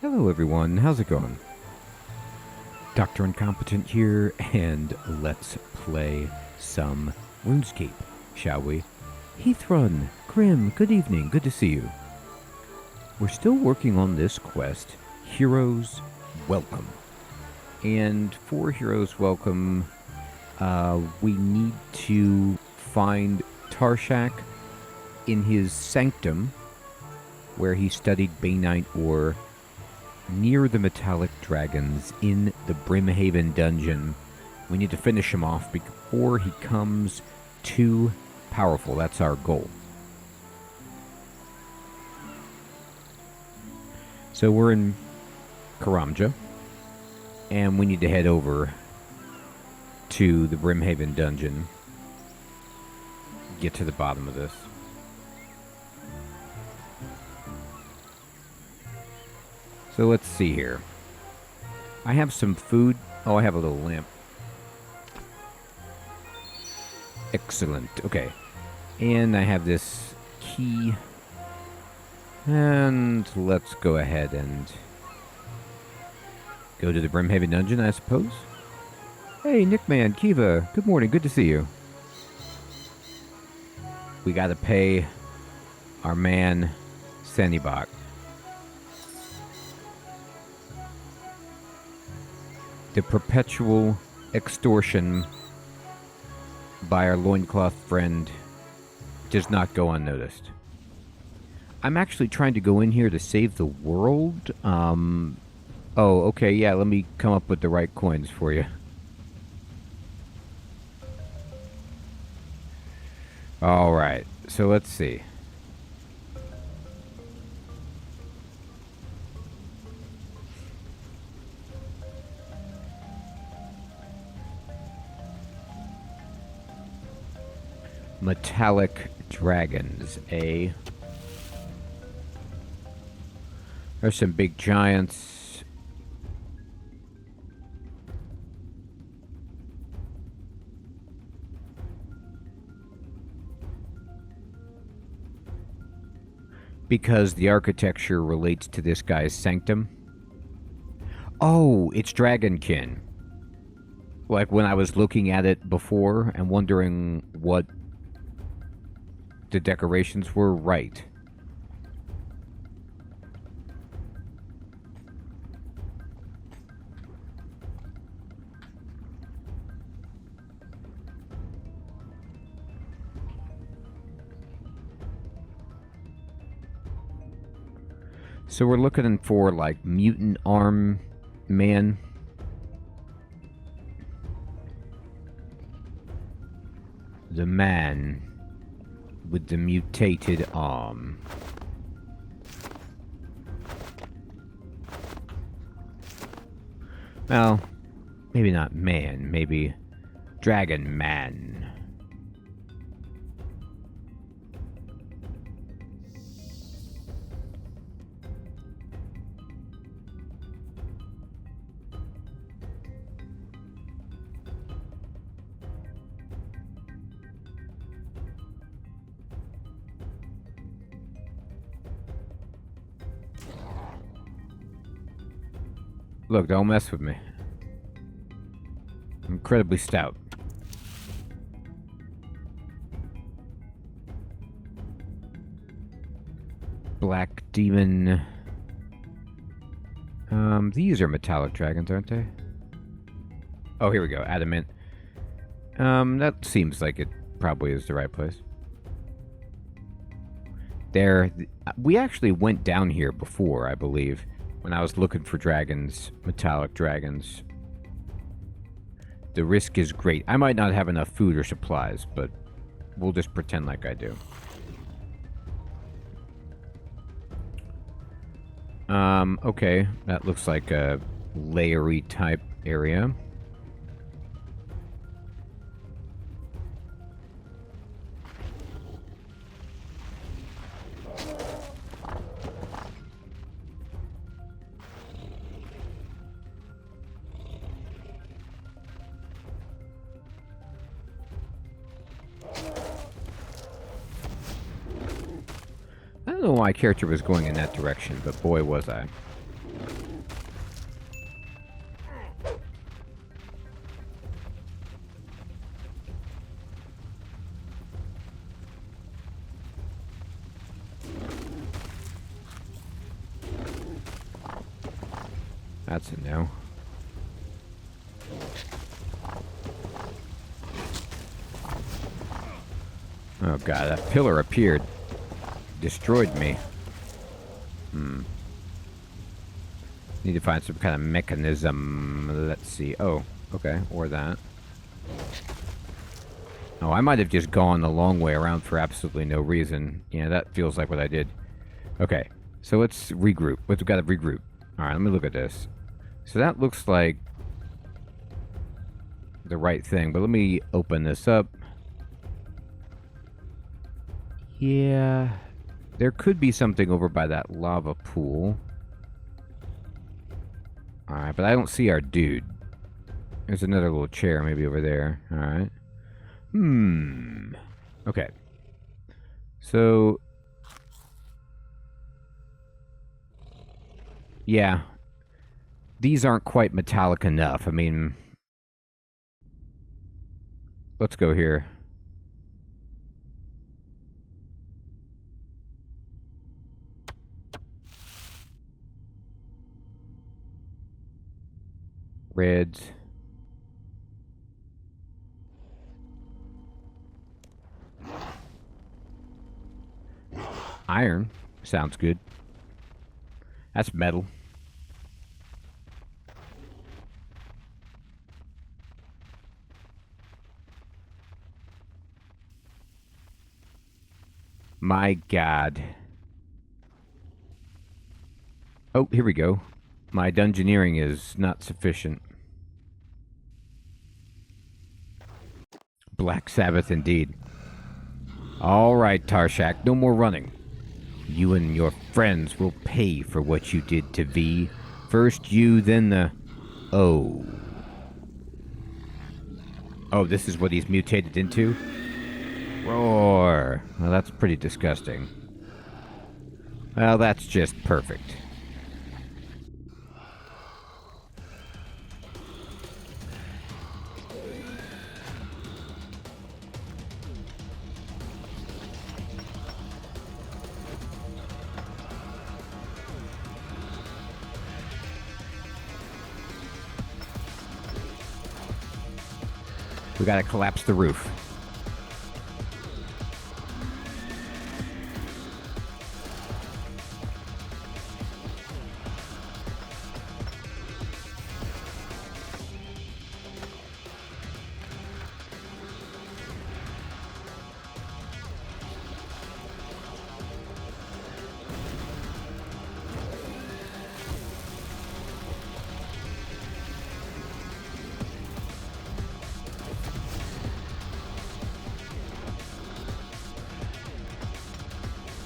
Hello everyone, how's it going? Dr. Incompetent here, and let's play some RuneScape, shall we? Heathrun, Grim, good evening, good to see you. We're still working on this quest, Heroes Welcome. And for Heroes Welcome, we need to find Tarshak in his sanctum, where he studied Bainite ore, near the metallic dragons in the Brimhaven dungeon. We need to finish him off before he becomes too powerful. That's our goal. So we're in Karamja, and we need to head over to the Brimhaven dungeon. Get to the bottom of this. So let's see here. I have some food. Oh, I have a little lamp. Excellent. Okay. And I have this key. And let's go ahead and go to the Brimhaven dungeon, I suppose. Hey, Nickman, Kiva. Good morning. Good to see you. We gotta pay our man, Sanibak. The perpetual extortion by our loincloth friend does not go unnoticed. I'm actually trying to go in here to save the world. Oh, okay, yeah, let me come up with the right coins for you. Alright, so let's see. Metallic dragons, eh? There's some big giants. Because the architecture relates to this guy's sanctum. Oh, it's Dragonkin. Like when I was looking at it before and wondering what the decorations were, right. So we're looking for, like, mutant arm man. The man with the mutated arm. Well, maybe not man, maybe Dragon Man. Look, don't mess with me. I'm incredibly stout. Black demon. These are metallic dragons, aren't they? Oh, here we go. Adamant. That seems like it probably is the right place. There. We actually went down here before, I believe. When I was looking for dragons, metallic dragons. The risk is great. I might not have enough food or supplies, but we'll just pretend like I do. Okay. That looks like a layery type area. I don't know why my character was going in that direction, but boy was I. That's a no. Oh god, that pillar appeared. Destroyed me. Need to find some kind of mechanism. Let's see. Oh, okay. Or that. Oh, I might have just gone the long way around for absolutely no reason. Yeah, that feels like what I did. Okay, so let's regroup. We've got to regroup. Alright, let me look at this. So that looks like the right thing, but let me open this up. Yeah, there could be something over by that lava pool. Alright, but I don't see our dude. There's another little chair maybe over there. Alright. Okay. So... yeah. These aren't quite metallic enough. I mean... let's go here. Reds. Iron. Sounds good. That's metal. My god. Oh, here we go. My dungeoneering is not sufficient. Black Sabbath indeed. Alright, Tarshak, no more running. You and your friends will pay for what you did to V. First you, then the... oh. Oh, this is what he's mutated into? Roar. Well, that's pretty disgusting. Well, that's just perfect. We gotta collapse the roof.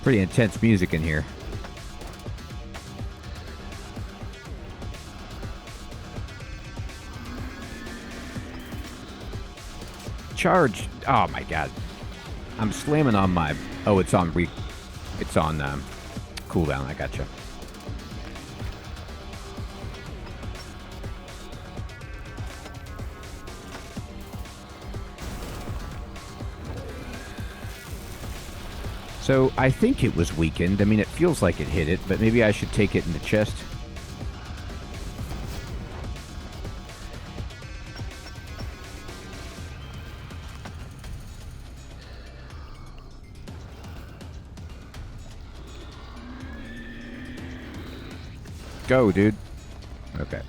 Pretty intense music in here. Charge! Oh my god. I'm slamming on my... oh, it's on cooldown. I gotcha. So, I think it was weakened. I mean, it feels like it hit it, but maybe I should take it in the chest. Go, dude. Okay.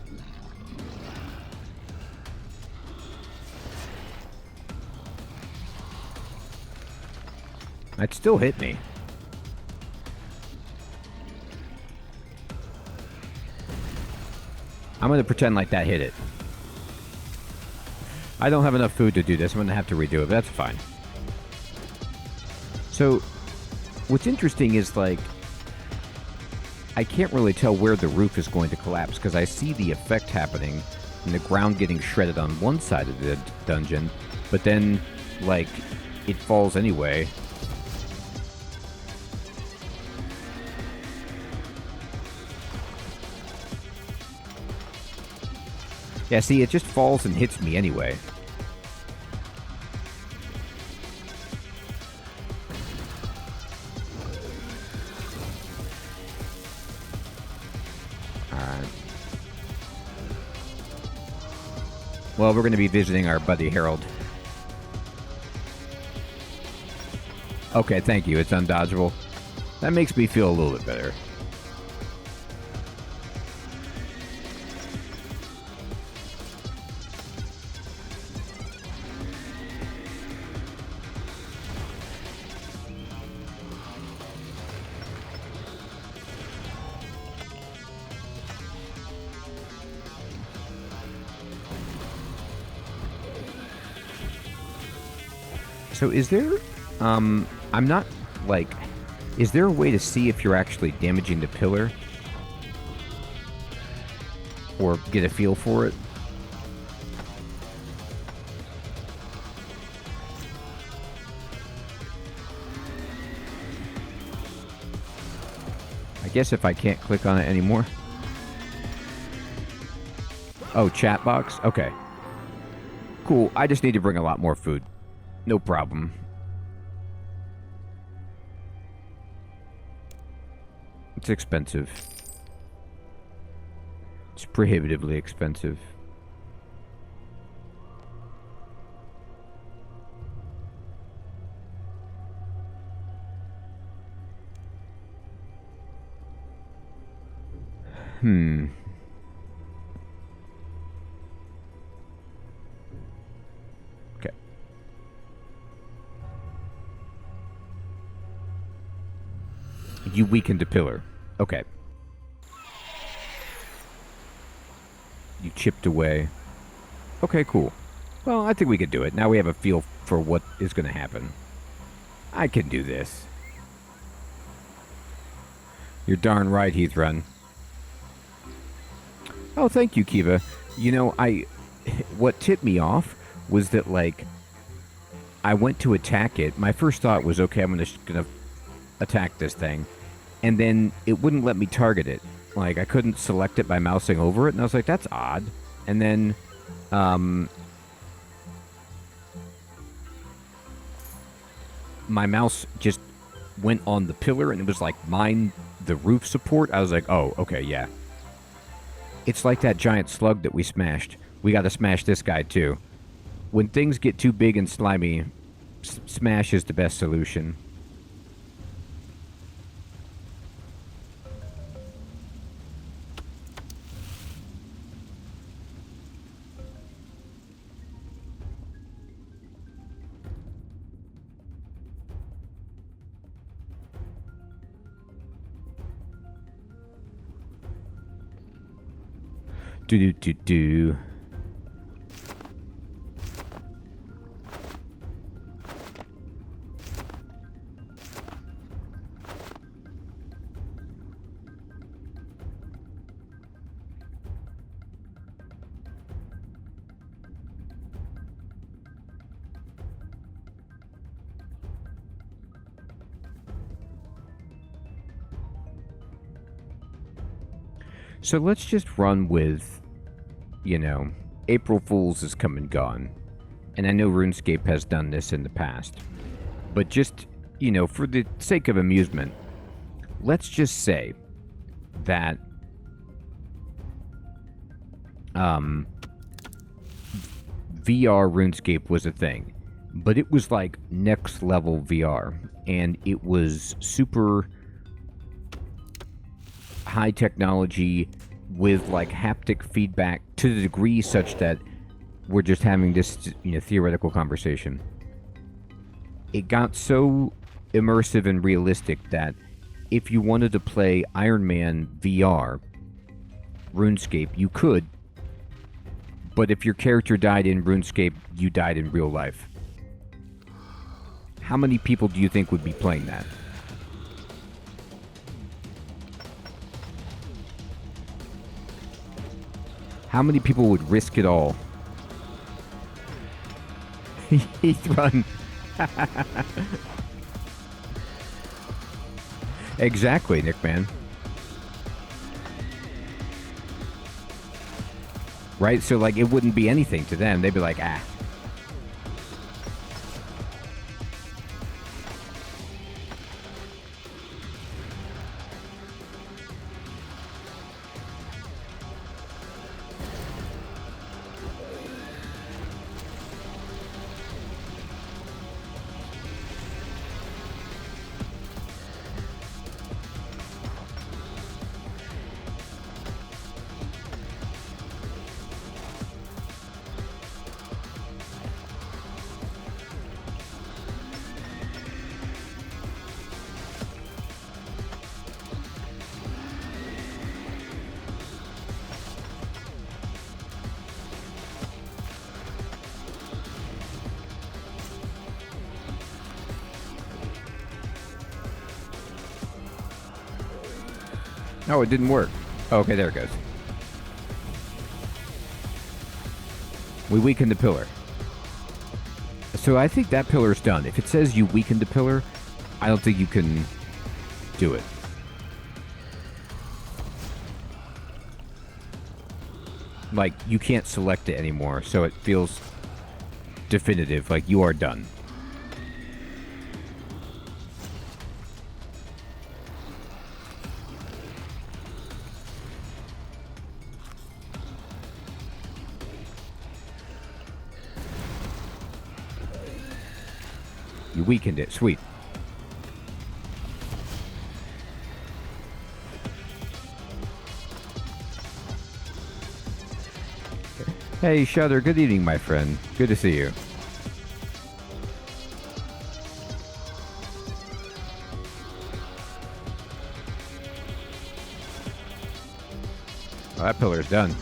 That still hit me. I'm going to pretend like that hit it. I don't have enough food to do this. I'm going to have to redo it, but that's fine. So, what's interesting is, like, I can't really tell where the roof is going to collapse because I see the effect happening and the ground getting shredded on one side of the dungeon, but then, like, it falls anyway. Yeah, see, it just falls and hits me anyway. Alright. Well, we're going to be visiting our buddy Harold. Okay, thank you. It's undodgeable. That makes me feel a little bit better. So is there, I'm not, like, is there a way to see if you're actually damaging the pillar? Or get a feel for it? I guess if I can't click on it anymore. Oh, chat box? Okay. Cool, I just need to bring a lot more food. No problem. It's expensive. It's prohibitively expensive. Okay. You weakened a pillar. Okay. You chipped away. Okay, cool. Well, I think we could do it. Now we have a feel for what is going to happen. I can do this. You're darn right, Heathrun. Oh, thank you, Kiva. You know, what tipped me off was that, like, I went to attack it. My first thought was, okay, I'm just gonna attack this thing. And then it wouldn't let me target it. Like, I couldn't select it by mousing over it. And I was like, that's odd. And then, my mouse just went on the pillar and it was like, mine the roof support. I was like, oh, okay, yeah. It's like that giant slug that we smashed. We gotta smash this guy, too. When things get too big and slimy, smash is the best solution. Do. So let's just run with, you know, April Fool's is come and gone. And I know RuneScape has done this in the past. But just, you know, for the sake of amusement, let's just say that VR RuneScape was a thing. But it was like next level VR. And it was super high technology with like haptic feedback to the degree such that we're just having this, you know, theoretical conversation. It got so immersive and realistic that if you wanted to play Iron Man VR RuneScape, you could. But if your character died in RuneScape, you died in real life. How many people do you think would be playing that? How many people would risk it all? Heathrun. Exactly, Nickman. right? So, like, it wouldn't be anything to them. They'd be like, ah. Oh, it didn't work. Oh, okay, there it goes. We weakened the pillar. So I think that pillar's done. If it says you weakened the pillar, I don't think you can do it. Like, you can't select it anymore, so it feels definitive, like you are done. You weakened it. Sweet. Hey, Shudder. Good evening, my friend. Good to see you. Oh, that pillar's done.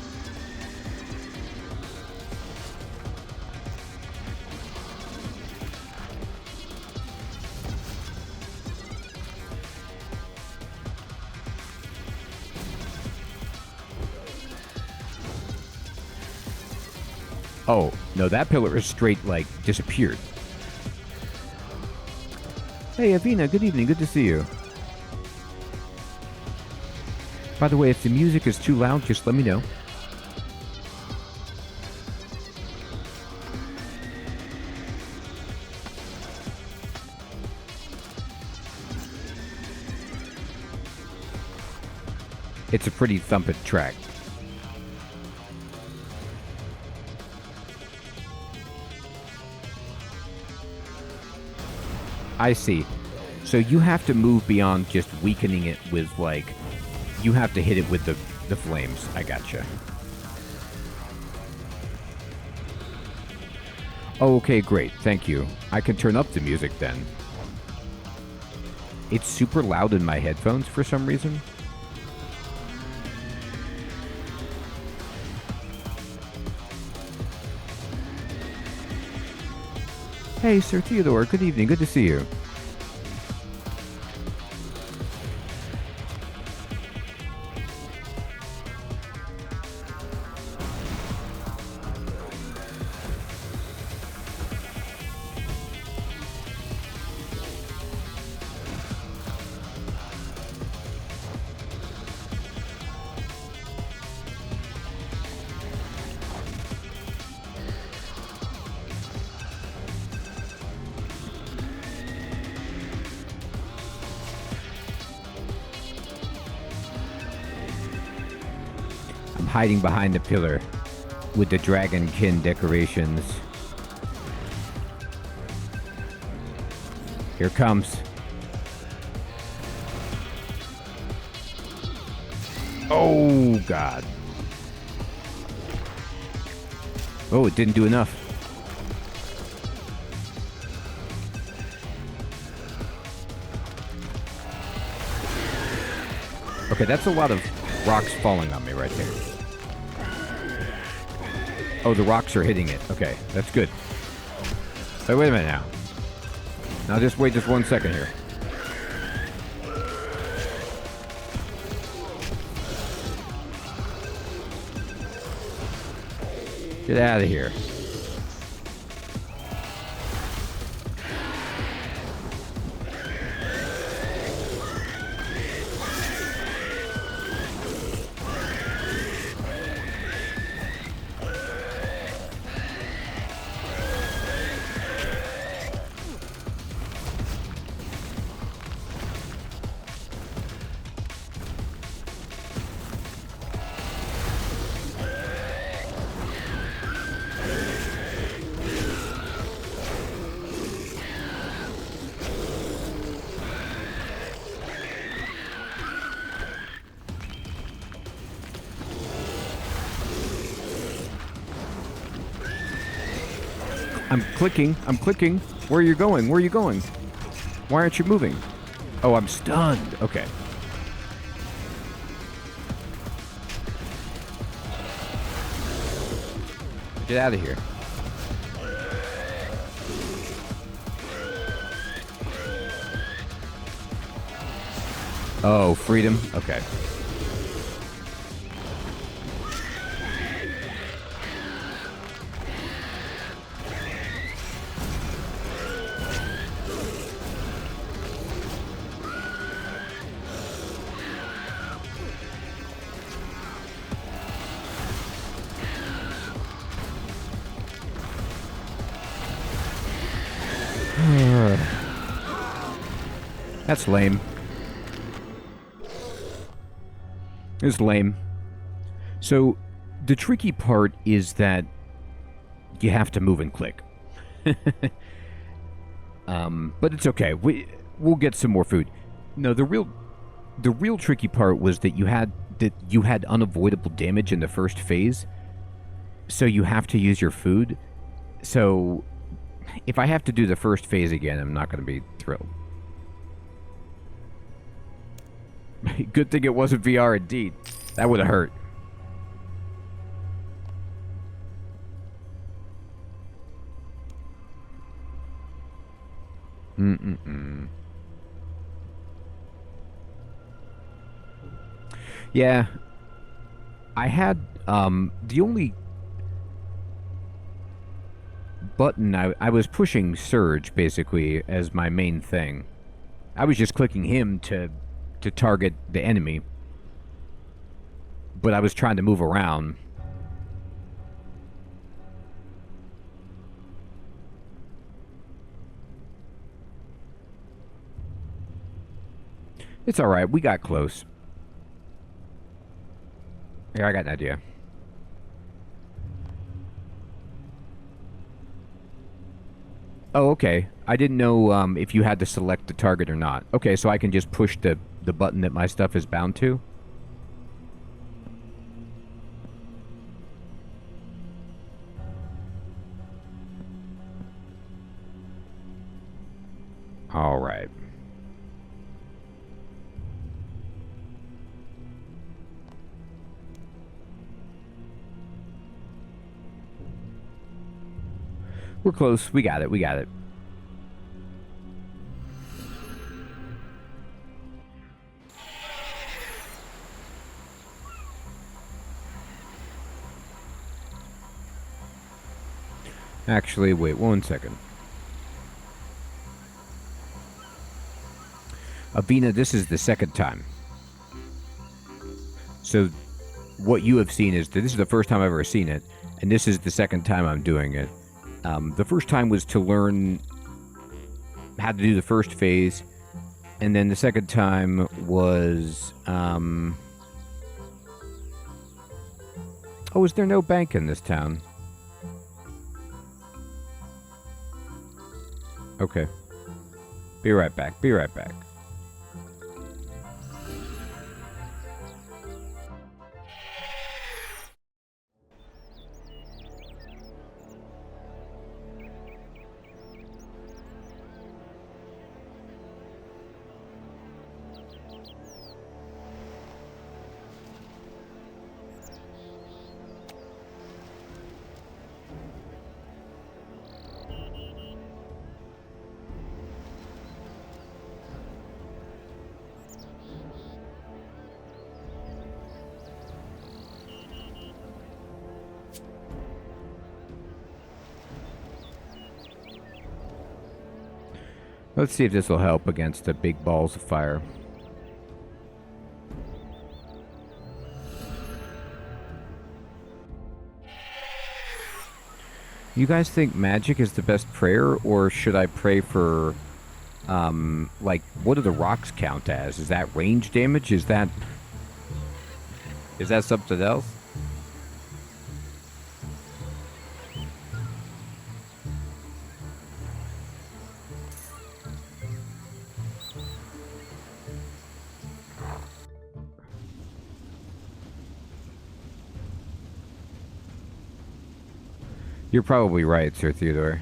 Oh, no, that pillar is straight, like, disappeared. Hey, Avina, good evening. Good to see you. By the way, if the music is too loud, just let me know. It's a pretty thumping track. I see. So you have to move beyond just weakening it with, like, you have to hit it with the flames. I gotcha. Oh, okay, great. Thank you. I can turn up the music then. It's super loud in my headphones for some reason. Hey, Sir Theodore, good evening. Good to see you. Hiding behind the pillar with the dragonkin decorations. Here it comes. Oh, God. Oh, it didn't do enough. Okay, that's a lot of rocks falling on me right there. Oh, the rocks are hitting it. Okay, that's good. Hey, wait a minute now. Now just wait just 1 second here. Get out of here. I'm clicking. I'm clicking. Where are you going? Where are you going? Why aren't you moving? Oh, I'm stunned. Okay. Get out of here. Oh, freedom? Okay. That's lame. It's lame. So, the tricky part is that you have to move and click. But it's okay. We'll get some more food. No, the real tricky part was that you had unavoidable damage in the first phase, so you have to use your food. So, if I have to do the first phase again, I'm not going to be thrilled. Good thing it wasn't VR indeed. That would have hurt. Yeah. I had, the only button I was pushing Surge, basically, as my main thing. I was just clicking him to target the enemy. But I was trying to move around. It's alright, we got close. Here, I got an idea. Oh, okay. I didn't know if you had to select the target or not. Okay, so I can just push the button that my stuff is bound to? Alright. We're close. We got it. We got it. Actually, wait 1 second. Avina, this is the second time. So, what you have seen is that this is the first time I've ever seen it, and this is the second time I'm doing it. The first time was to learn how to do the first phase, and then the second time was, oh, is there no bank in this town? Okay. Be right back. Be right back. Let's see if this will help against the big balls of fire. You guys think magic is the best prayer, or should I pray for, like, what do the rocks count as? Is that range damage? Is that something else? You're probably right, Sir Theodore.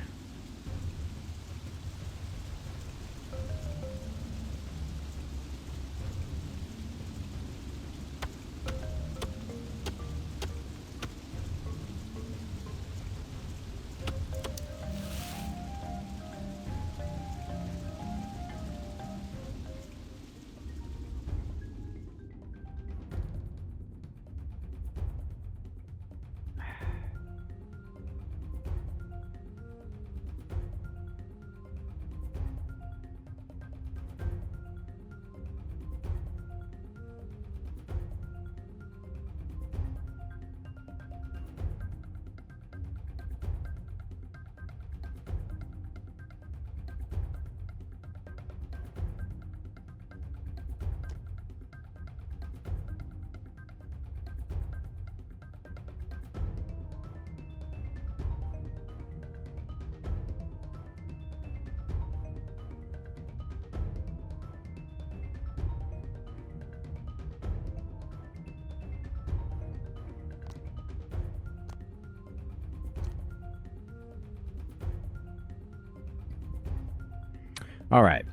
All right.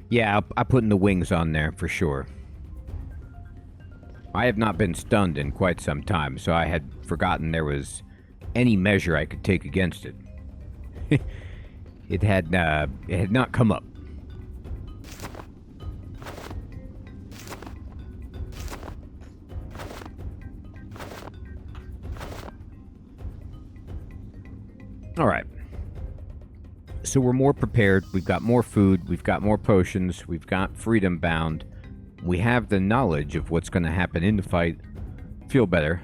Yeah, I put in the wings on there for sure. I have not been stunned in quite some time, so I had forgotten there was any measure I could take against it. It had not come up. All right. So we're more prepared. We've got more food. We've got more potions. We've got freedom bound. We have the knowledge of what's going to happen in the fight. Feel better.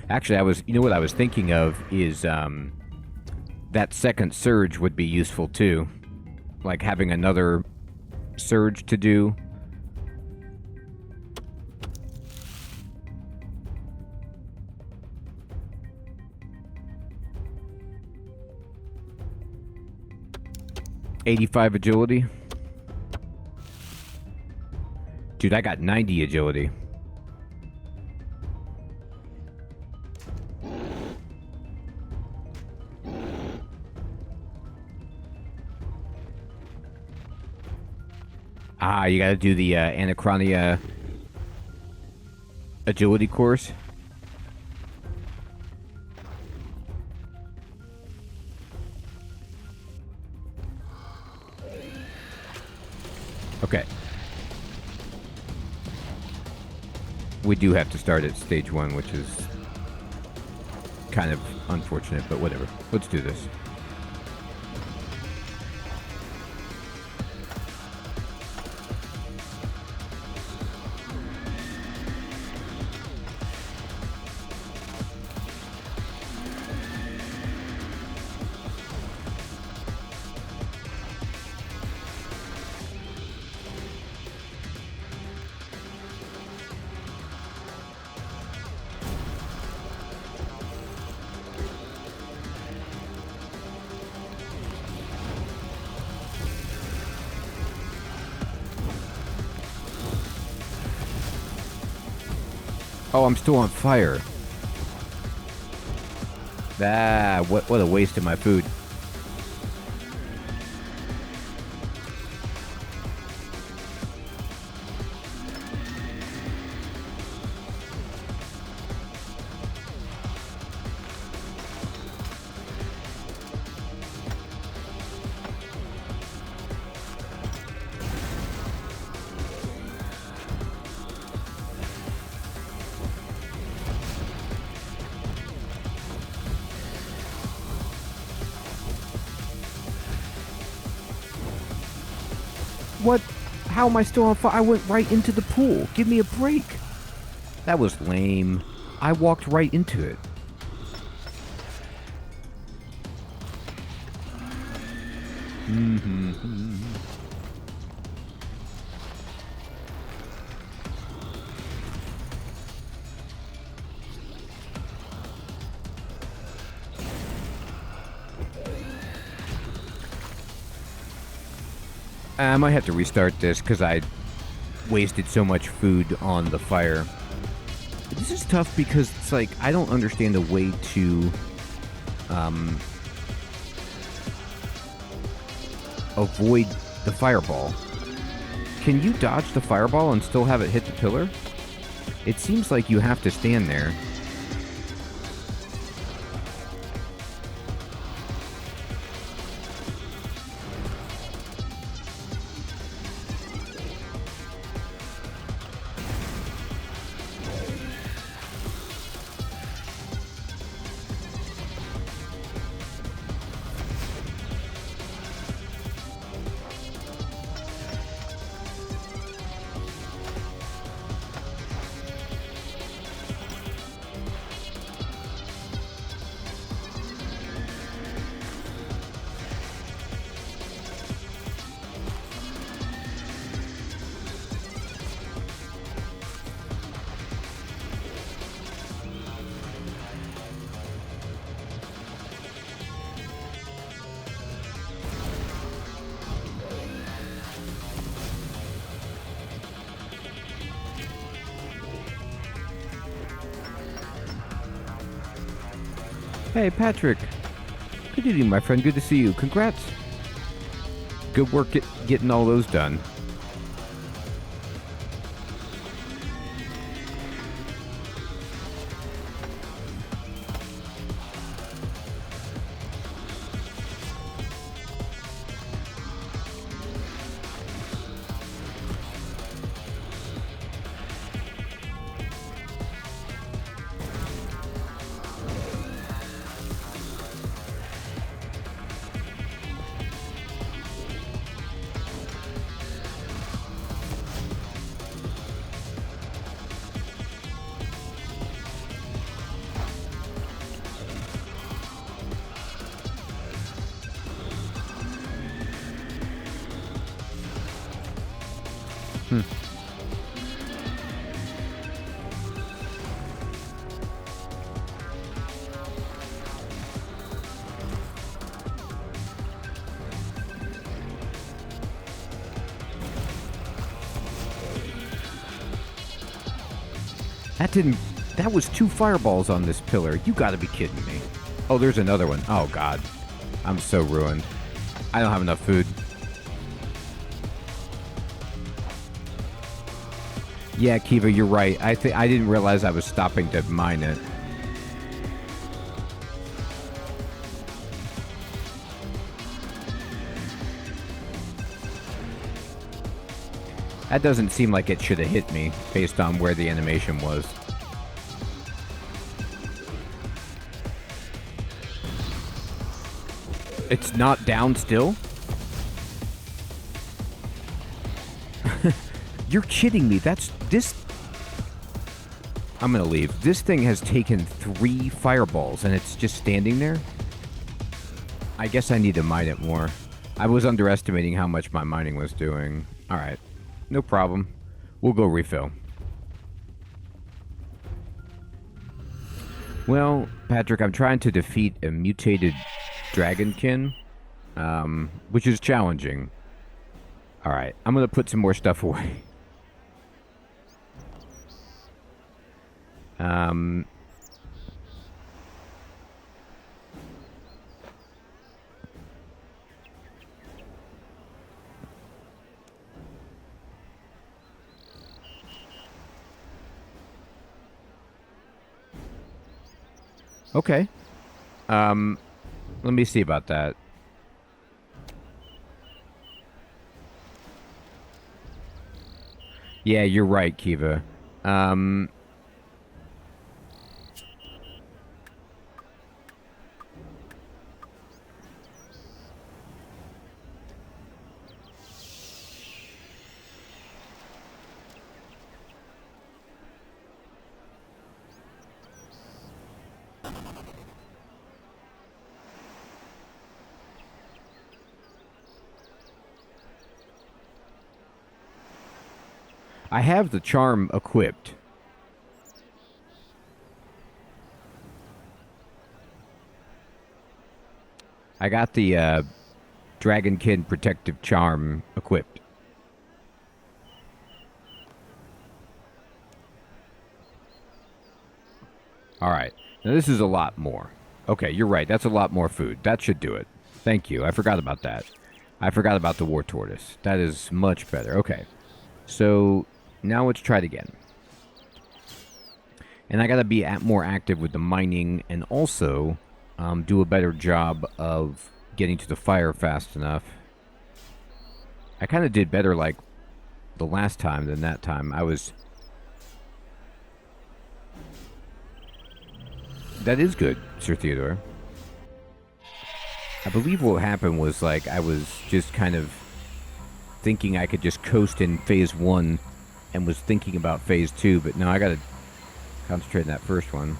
Actually, you know what I was thinking of is that second surge would be useful too. Like having another surge to do. $85 agility. Dude, I got 90 agility. Ah, you gotta do the Anachronia agility course. Okay. We do have to start at stage 1, which is kind of unfortunate, but whatever. Let's do this. Oh, I'm still on fire. Ah, what a waste of my food. What? How am I still on fire? I went right into the pool. Give me a break. That was lame. I walked right into it. I might have to restart this because I wasted so much food on the fire. This is tough because it's like I don't understand a way to avoid the fireball. Can you dodge the fireball and still have it hit the pillar? It seems like you have to stand there. Hey, Patrick. Good evening, my friend. Good to see you. Congrats. Good work getting all those done. That was 2 fireballs on this pillar. You gotta be kidding me. Oh, there's another one. Oh, God. I'm so ruined. I don't have enough food. Yeah, Kiva, you're right. I didn't realize I was stopping to mine it. That doesn't seem like it should have hit me, based on where the animation was. It's not down still? You're kidding me. I'm gonna leave. This thing has taken 3 fireballs, and it's just standing there? I guess I need to mine it more. I was underestimating how much my mining was doing. Alright. No problem. We'll go refill. Well, Patrick, I'm trying to defeat a mutated dragonkin, which is challenging. Alright, I'm gonna put some more stuff away. Okay. Let me see about that. Yeah, you're right, Kiva. I have the charm equipped. I got the Dragonkin protective charm equipped. Alright. Now this is a lot more. Okay, you're right. That's a lot more food. That should do it. Thank you. I forgot about that. I forgot about the war tortoise. That is much better. Okay. So now let's try it again. And I gotta be more active with the mining and also do a better job of getting to the fire fast enough. I kind of did better like the last time than that time. That is good, Sir Theodore. I believe what happened was like I was just kind of thinking I could just coast in phase 1 and was thinking about phase 2, but now I gotta concentrate on that first one.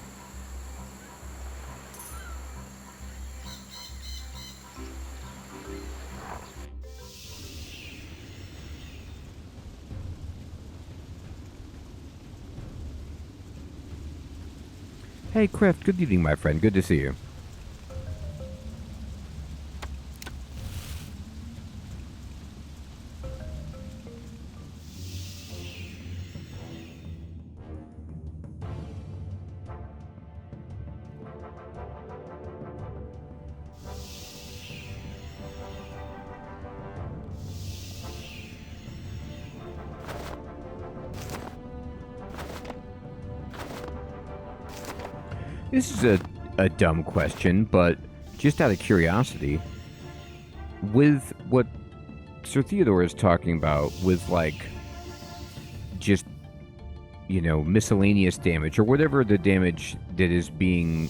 Hey, Kreft, good evening, my friend. Good to see you. This is a dumb question, but just out of curiosity, with what Sir Theodore is talking about, with like just, you know, miscellaneous damage or whatever the damage that is being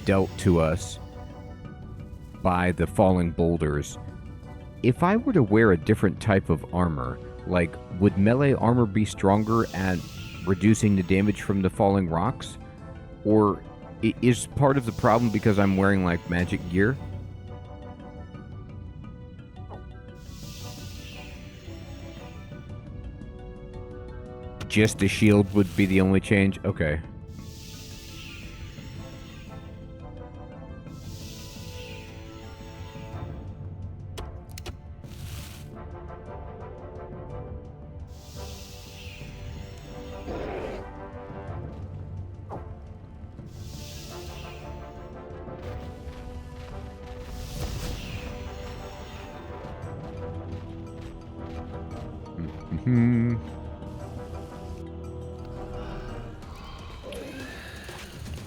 dealt to us by the falling boulders, if I were to wear a different type of armor, like, would melee armor be stronger at reducing the damage from the falling rocks? Or is part of the problem because I'm wearing, like, magic gear? Just the shield would be the only change? Okay.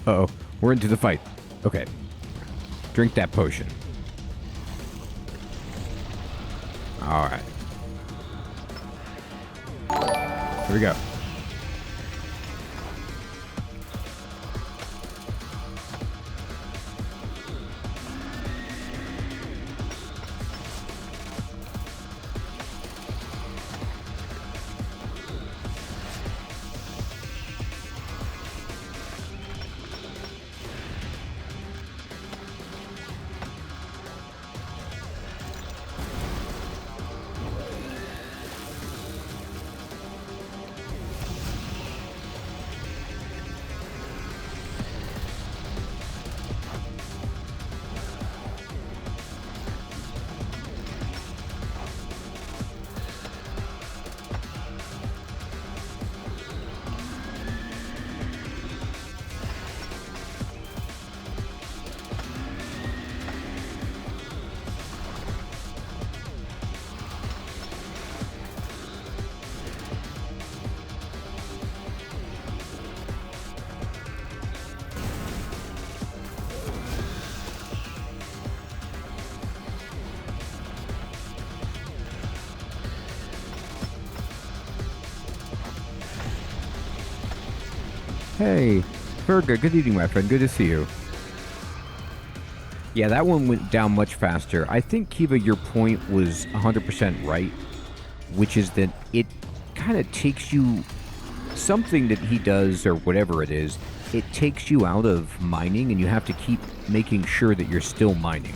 Uh-oh. We're into the fight. Okay. Drink that potion. Alright. Here we go. Hey, Virga, good evening, my friend. Good to see you. Yeah, that one went down much faster. I think, Kiva, your point was 100% right, which is that it kind of takes you... Something that he does, or whatever it is, it takes you out of mining, and you have to keep making sure that you're still mining.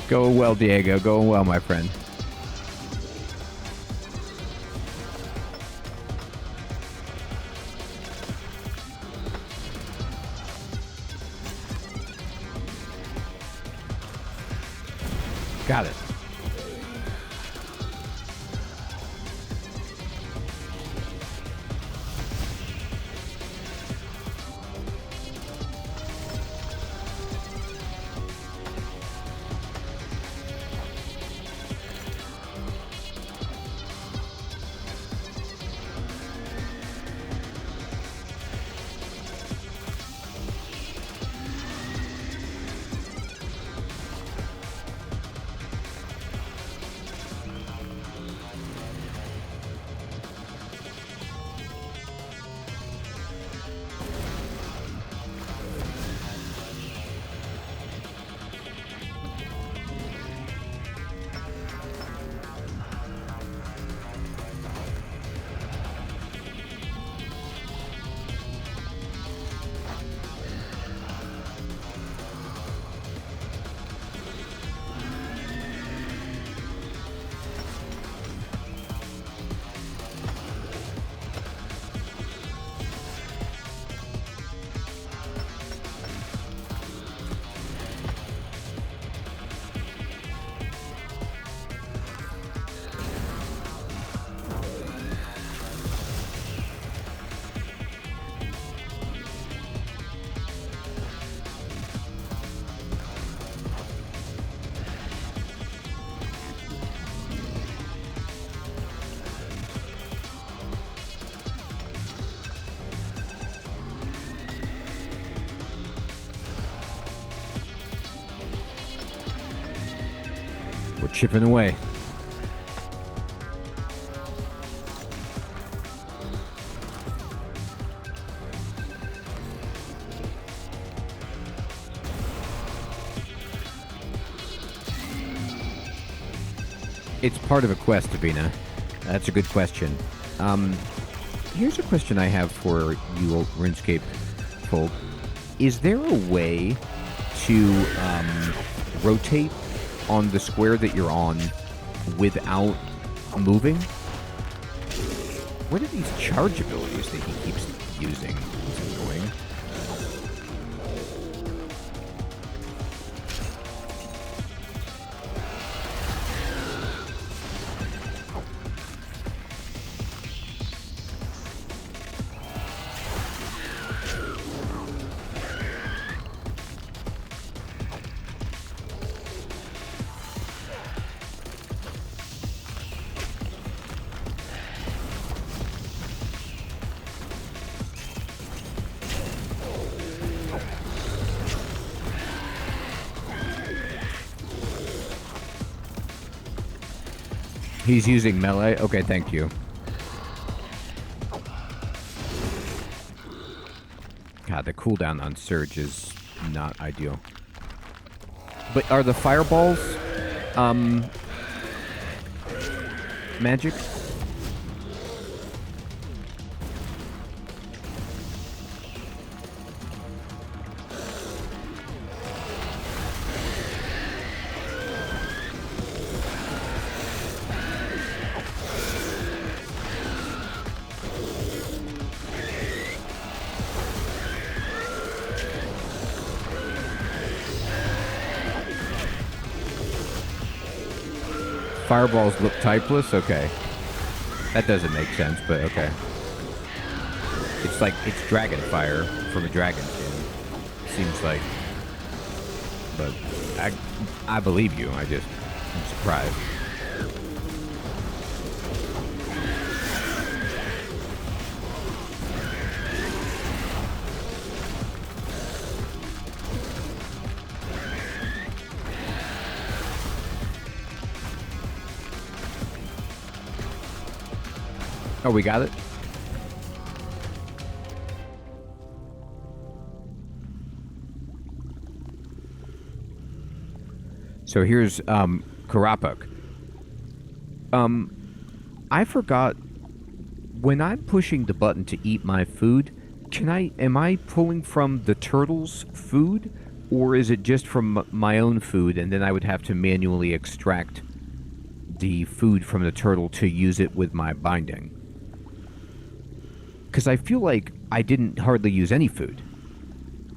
Going well, Diego. Going well, my friend. Got it. chipping away. It's part of a quest, Avina. That's a good question. Here's a question I have for you old RuneScape folk. Is there a way to rotate on the square that you're on without moving? What are these charge abilities that he keeps using? It's annoying. He's using melee? Okay, thank you. God, the cooldown on Surge is not ideal. But are the fireballs, magic? Fireballs look typeless? Okay. That doesn't make sense, but okay. It's like, it's dragon fire from a dragon skin. Seems like. But I believe you. I'm surprised. Oh, we got it? So here's Karapuk. I forgot, when I'm pushing the button to eat my food, am I pulling from the turtle's food, or is it just from my own food, and then I would have to manually extract the food from the turtle to use it with my binding? Because I feel like I didn't hardly use any food.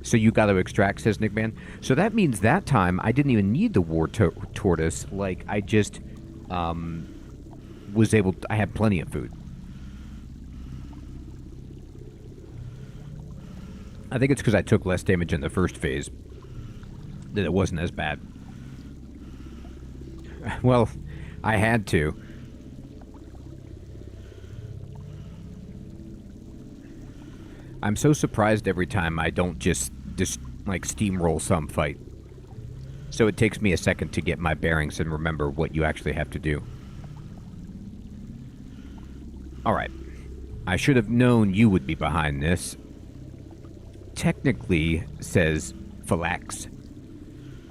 So you got to extract, says Nickman. So that means that time I didn't even need the war tortoise. Like, I just was able to, I had plenty of food. I think it's because I took less damage in the first phase that it wasn't as bad. Well, I had to. I'm so surprised every time I don't just like steamroll some fight. So it takes me a second to get my bearings and remember what you actually have to do. Alright. I should have known you would be behind this. Technically, says Phalax,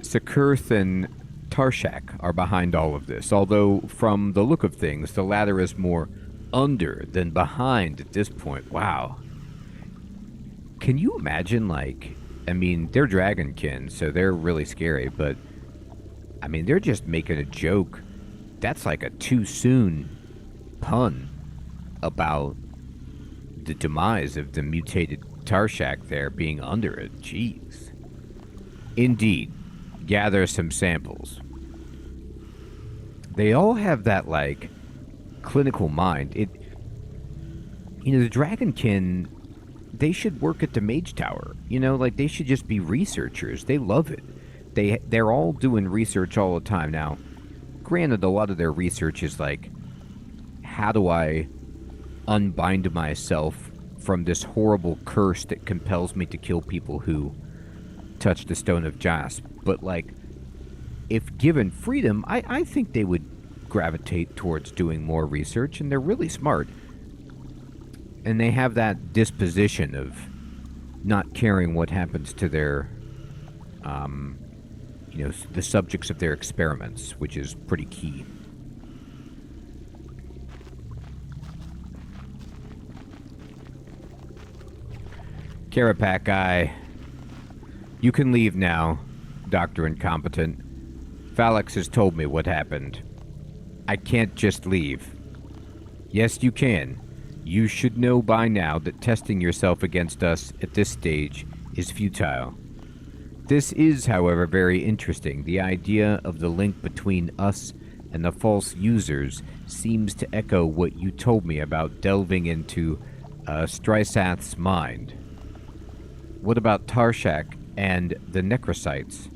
Sekurth and Tarshak are behind all of this, although from the look of things, the latter is more under than behind at this point. Wow. Can you imagine, like, I mean, they're dragonkin, so they're really scary, but, I mean, they're just making a joke. That's like a too soon pun about the demise of the mutated Tarshak there being under it. Jeez. Indeed. Gather some samples. They all have that, like, clinical mind. The dragonkin, they should work at the Mage Tower. You know, like, they should just be researchers. They love it. They're all doing research all the time. Now, granted, a lot of their research is like, how do I unbind myself from this horrible curse that compels me to kill people who touch the Stone of Jasp? But, like, if given freedom, I think they would gravitate towards doing more research, and they're really smart. And they have that disposition of not caring what happens to their, the subjects of their experiments, which is pretty key. Carapac guy, you can leave now, Dr. Incompetent. Phalanx has told me what happened. I can't just leave. Yes, you can. You should know by now that testing yourself against us at this stage is futile. This is, however, very interesting. The idea of the link between us and the false users seems to echo what you told me about delving into Strysath's mind. What about Tarshak and the Necrocytes?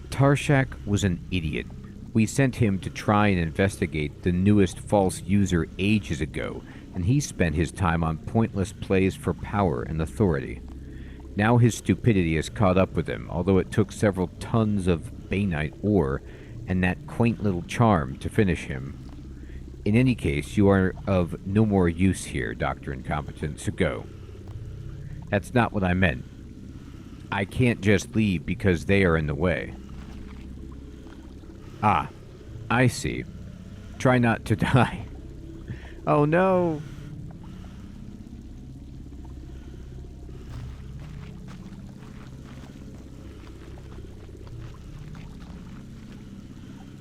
Tarshak was an idiot. We sent him to try and investigate the newest false user ages ago, and he spent his time on pointless plays for power and authority. Now his stupidity has caught up with him, although it took several tons of Bainite ore and that quaint little charm to finish him. In any case, you are of no more use here, Dr. Incompetent, so go. That's not what I meant. I can't just leave because they are in the way. Ah, I see. Try not to die. Oh no!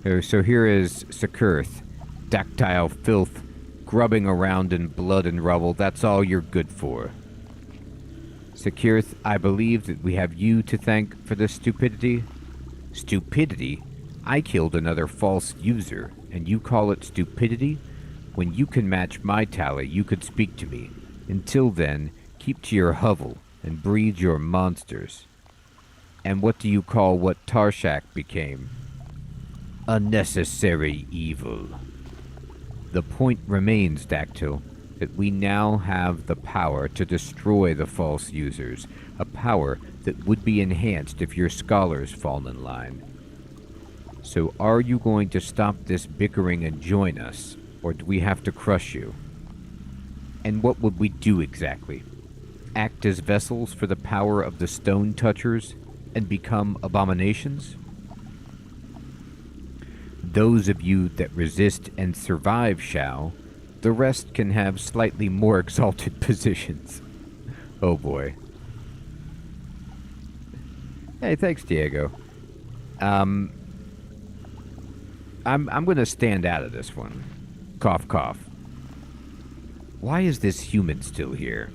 Oh, so here is Sekurth, dactyl filth, grubbing around in blood and rubble. That's all you're good for. Sekurth, I believe that we have you to thank for this stupidity. Stupidity? I killed another false user, and you call it stupidity? When you can match my tally, you could speak to me. Until then, keep to your hovel and breed your monsters. And what do you call what Tarshak became? A necessary evil. The point remains, Dactyl, that we now have the power to destroy the false users, a power that would be enhanced if your scholars fall in line. So are you going to stop this bickering and join us, or do we have to crush you? And what would we do exactly? Act as vessels for the power of the Stone Touchers and become abominations? Those of you that resist and survive shall. The rest can have slightly more exalted positions. Oh boy. Hey, thanks, Diego. I'm gonna stand out of this one. Cough, cough. Why is this human still here?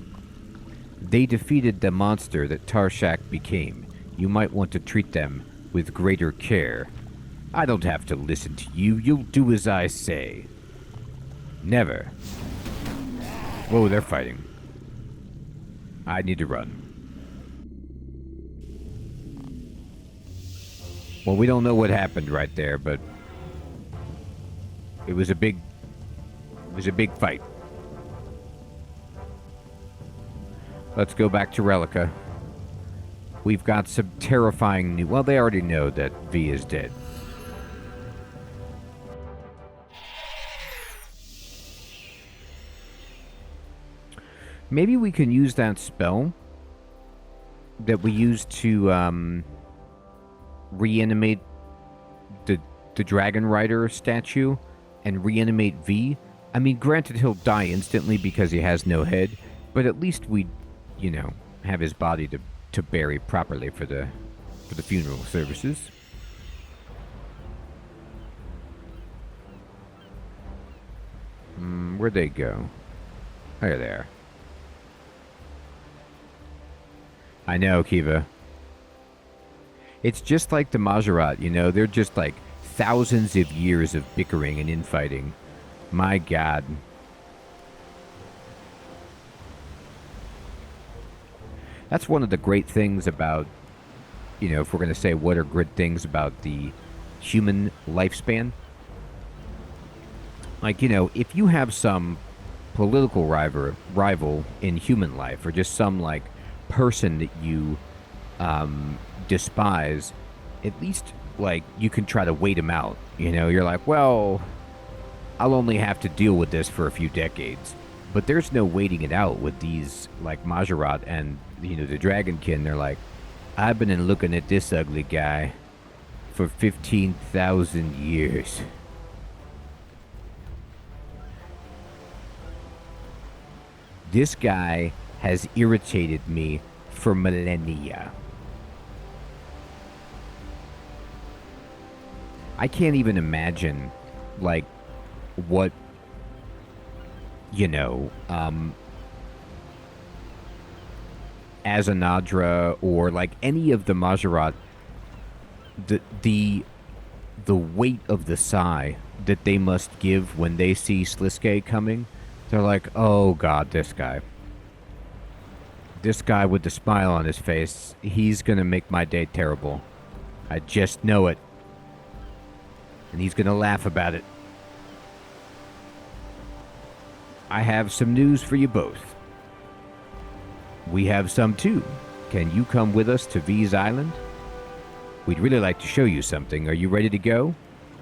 They defeated the monster that Tarshak became. You might want to treat them with greater care. I don't have to listen to you. You'll do as I say. Never. Whoa, they're fighting. I need to run. Well, we don't know what happened right there, but it was a big fight. Let's go back to Relica. We've got some terrifying new... Well, they already know that V is dead. Maybe we can use that spell that we used to reanimate the Dragon Rider statue and reanimate V. I mean, granted, he'll die instantly because he has no head, but at least we, have his body to bury properly for the funeral services. Where'd they go? There they are. I know, Kiva. It's just like the Majorat, they're just like thousands of years of bickering and infighting. My God. That's one of the great things about, if we're going to say what are good things about the human lifespan. Like, if you have some political rival in human life, or just some, person that you despise, at least like, you can try to wait him out. You know, you're like, well, I'll only have to deal with this for a few decades. But there's no waiting it out with these, like, Majorat and, you know, the Dragonkin. They're like, I've been looking at this ugly guy for 15,000 years. This guy has irritated me for millennia. I can't even imagine, like, what, you know, Azanadra or, like, any of the Majorat, the weight of the sigh that they must give when they see Sliske coming. They're like, oh god, this guy. This guy with the smile on his face, he's gonna make my day terrible. I just know it. And he's gonna laugh about it. I have some news for you both. We have some too. Can you come with us to V's Island? We'd really like to show you something. Are you ready to go?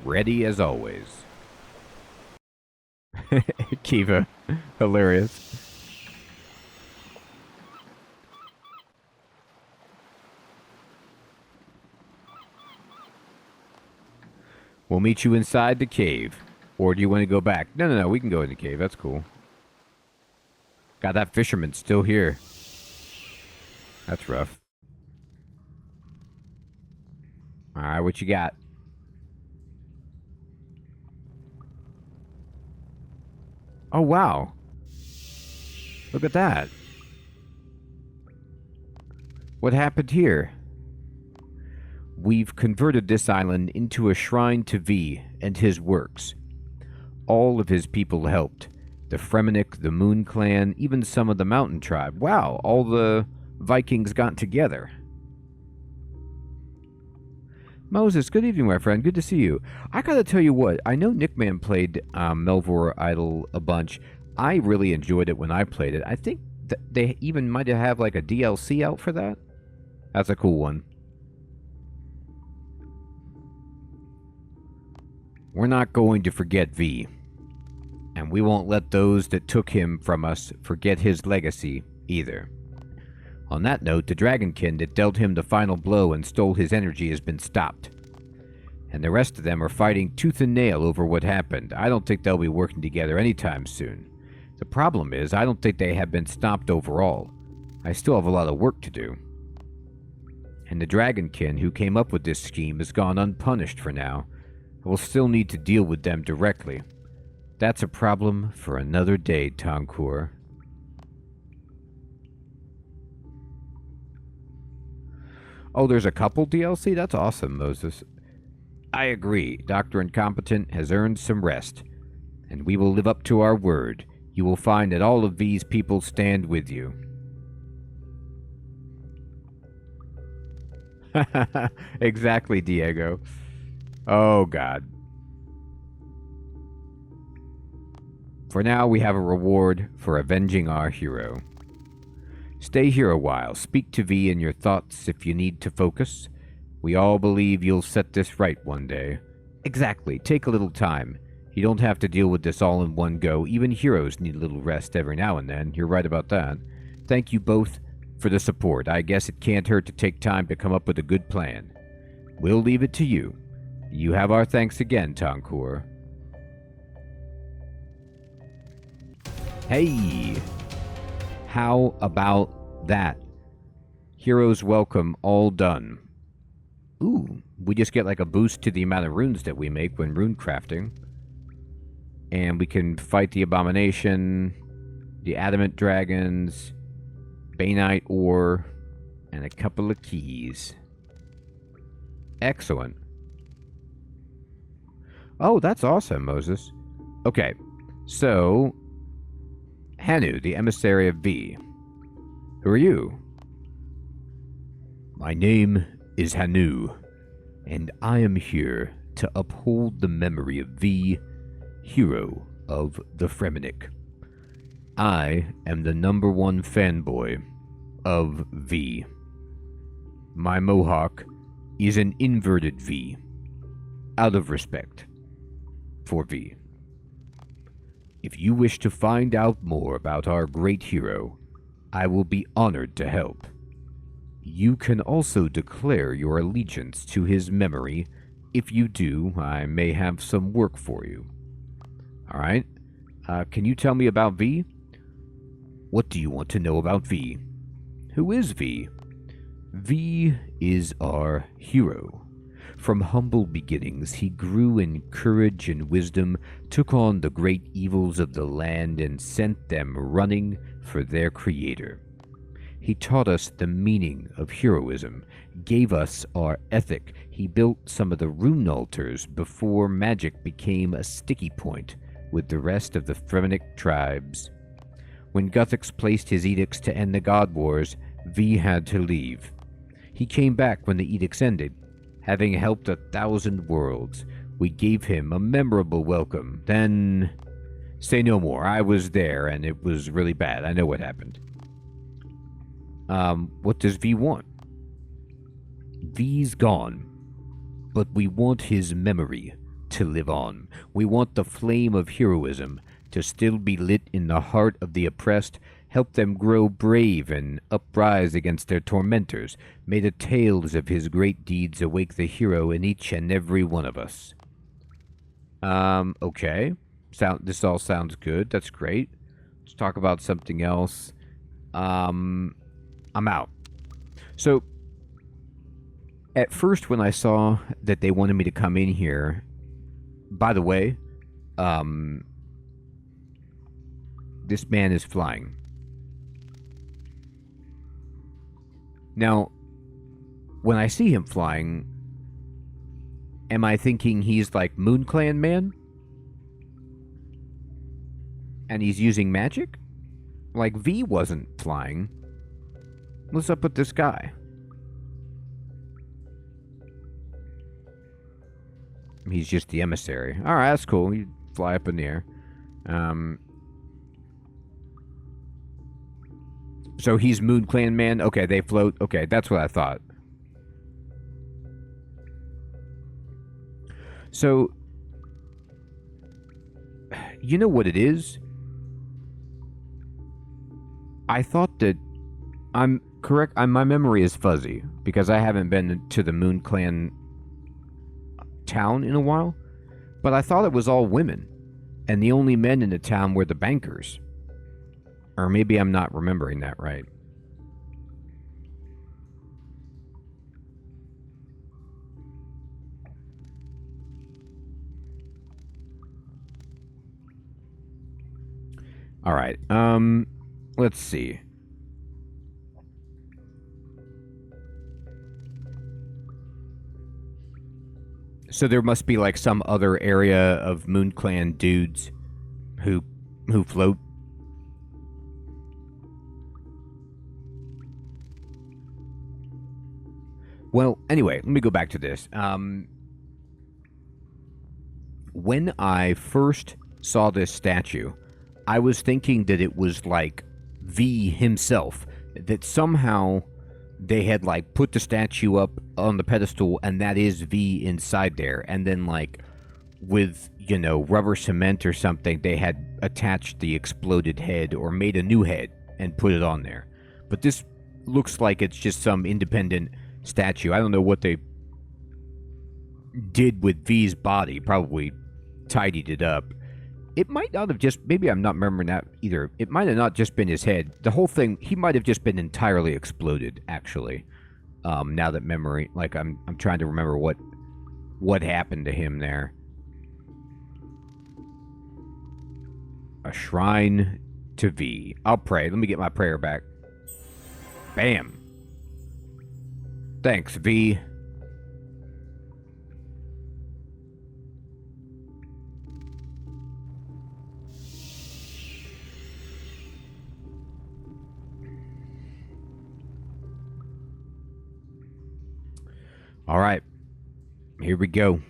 Ready as always. Kiva. Hilarious. We'll meet you inside the cave. Or do you want to go back? No, we can go in the cave. That's cool. God, that fisherman's still here. That's rough. Alright, what you got? Oh, wow. Look at that. What happened here? We've converted this island into a shrine to V and his works. All of his people helped. The Fremennik, the Moon Clan, even some of the Mountain Tribe. Wow, all the Vikings got together. Moses, good evening, my friend. Good to see you. I gotta tell you what, I know Nickman played Melvor Idol a bunch. I really enjoyed it when I played it. I think they even might have like a DLC out for that. That's a cool one. We're not going to forget V. And we won't let those that took him from us forget his legacy either. On that note, the Dragonkin that dealt him the final blow and stole his energy has been stopped. And the rest of them are fighting tooth and nail over what happened. I don't think they'll be working together anytime soon. The problem is, I don't think they have been stopped overall. I still have a lot of work to do. And the Dragonkin who came up with this scheme has gone unpunished for now. I will still need to deal with them directly. That's a problem for another day, Tonkur. Oh, there's a couple DLC? That's awesome, Moses. I agree. Dr. Incompetent has earned some rest. And we will live up to our word. You will find that all of these people stand with you. Exactly, Diego. Oh, God. For now, we have a reward for avenging our hero. Stay here a while. Speak to V in your thoughts if you need to focus. We all believe you'll set this right one day. Exactly. Take a little time. You don't have to deal with this all in one go. Even heroes need a little rest every now and then. You're right about that. Thank you both for the support. I guess it can't hurt to take time to come up with a good plan. We'll leave it to you. You have our thanks again, Tonkur. Hey! How about that? Heroes welcome, all done. Ooh, we just get like a boost to the amount of runes that we make when rune crafting. And we can fight the Abomination, the Adamant Dragons, Banite Ore, and a couple of keys. Excellent. Oh, that's awesome, Moses. Okay, so Hanu, the emissary of V. Who are you? My name is Hanu, and I am here to uphold the memory of V, hero of the Fremennik. I am the #1 fanboy of V. My mohawk is an inverted V, out of respect for V. If you wish to find out more about our great hero, I will be honored to help. You can also declare your allegiance to his memory. If you do, I may have some work for you. Alright. Can you tell me about V? What do you want to know about V? Who is V? V is our hero. From humble beginnings, he grew in courage and wisdom, took on the great evils of the land, and sent them running for their creator. He taught us the meaning of heroism, gave us our ethic. He built some of the rune altars before magic became a sticky point with the rest of the Fremennik tribes. When Guthix placed his edicts to end the God Wars, V had to leave. He came back when the edicts ended. Having helped 1,000 worlds, we gave him a memorable welcome. Then, say no more. I was there, and it was really bad. I know what happened. What does V want? V's gone, but we want his memory to live on. We want the flame of heroism to still be lit in the heart of the oppressed, help them grow brave and uprise against their tormentors. May the tales of his great deeds awake the hero in each and every one of us. Okay. This all sounds good. That's great. Let's talk about something else. I'm out. So, at first when I saw that they wanted me to come in here, by the way, this man is flying. Now, when I see him flying, am I thinking he's like Moon Clan man? And he's using magic? Like V wasn't flying. What's up with this guy? He's just the emissary. Alright, that's cool. You fly up in the air. So he's Moon Clan man? Okay, they float. Okay, that's what I thought. So, you know what it is? I thought that I'm correct. My memory is fuzzy because I haven't been to the Moon Clan town in a while. But I thought it was all women, and the only men in the town were the bankers. Or maybe I'm not remembering that right. All right. Let's see. So there must be like some other area of Moon Clan dudes who float. Well, anyway, let me go back to this. When I first saw this statue, I was thinking that it was like V himself, that somehow they had like put the statue up on the pedestal and that is V inside there, and then like with, you know, rubber cement or something, they had attached the exploded head or made a new head and put it on there. But this looks like it's just some independent statue. I don't know what they did with V's body. Probably tidied it up. It might not have just... Maybe I'm not remembering that either. It might have not just been his head. The whole thing... He might have just been entirely exploded, actually. Now that memory... Like, I'm trying to remember what happened to him there. A shrine to V. I'll pray. Let me get my prayer back. Bam. Thanks, V. All right. Here we go.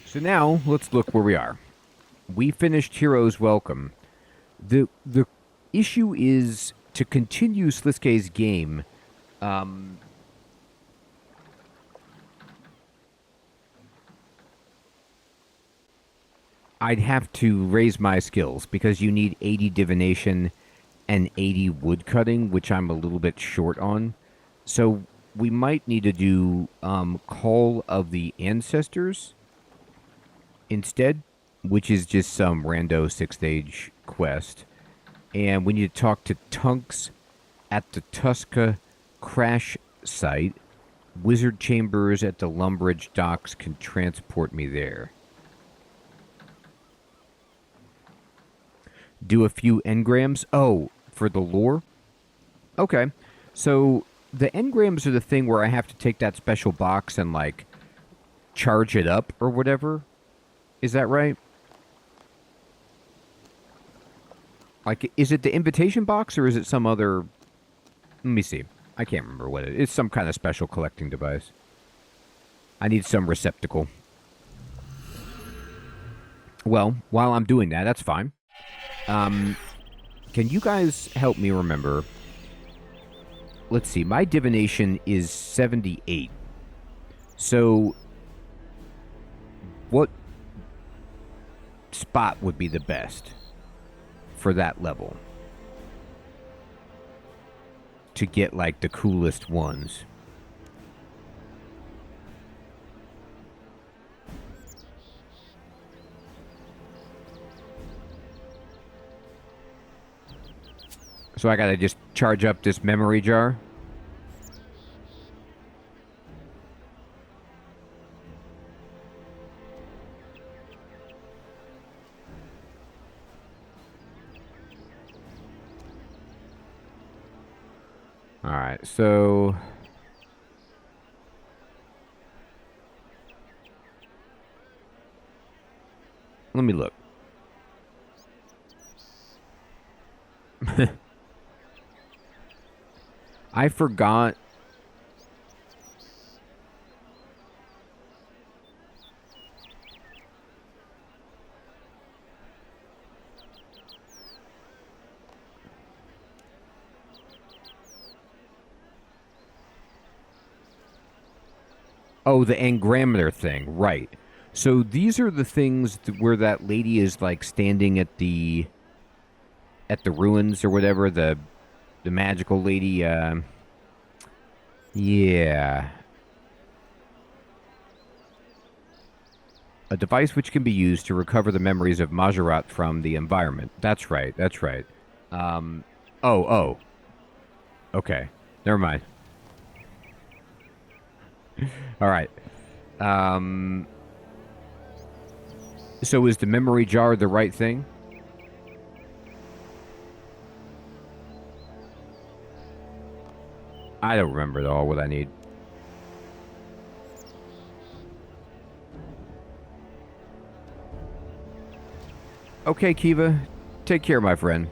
So now, let's look where we are. We finished Hero's Welcome. The issue is to continue Sliske's game. I'd have to raise my skills because you need 80 divination and 80 woodcutting, which I'm a little bit short on. So we might need to do Call of the Ancestors instead, which is just some rando 6th-stage quest. And we need to talk to Tunks at the Tuska crash site. Wizard Chambers at the Lumbridge docks can transport me there. Do a few engrams. Oh, for the lore? Okay. So the engrams are the thing where I have to take that special box and, like, charge it up or whatever. Is that right? Like, is it the invitation box or is it some other... Let me see. I can't remember what it is. It's some kind of special collecting device. I need some receptacle. Well, while I'm doing that, that's fine. Can you guys help me remember? Let's see. My divination is 78. So, what spot would be the best for that level to get, like, the coolest ones? So I gotta just charge up this memory jar? Alright, so... Let me look. I forgot. Oh, the engrameter thing, right. So these are the things where that lady is, like, standing at the ruins or whatever, the magical lady, yeah. A device which can be used to recover the memories of Majorat from the environment. That's right, that's right. Oh. Okay, never mind. All right. So is the memory jar the right thing? I don't remember at all what I need. Okay, Kiva. Take care, my friend.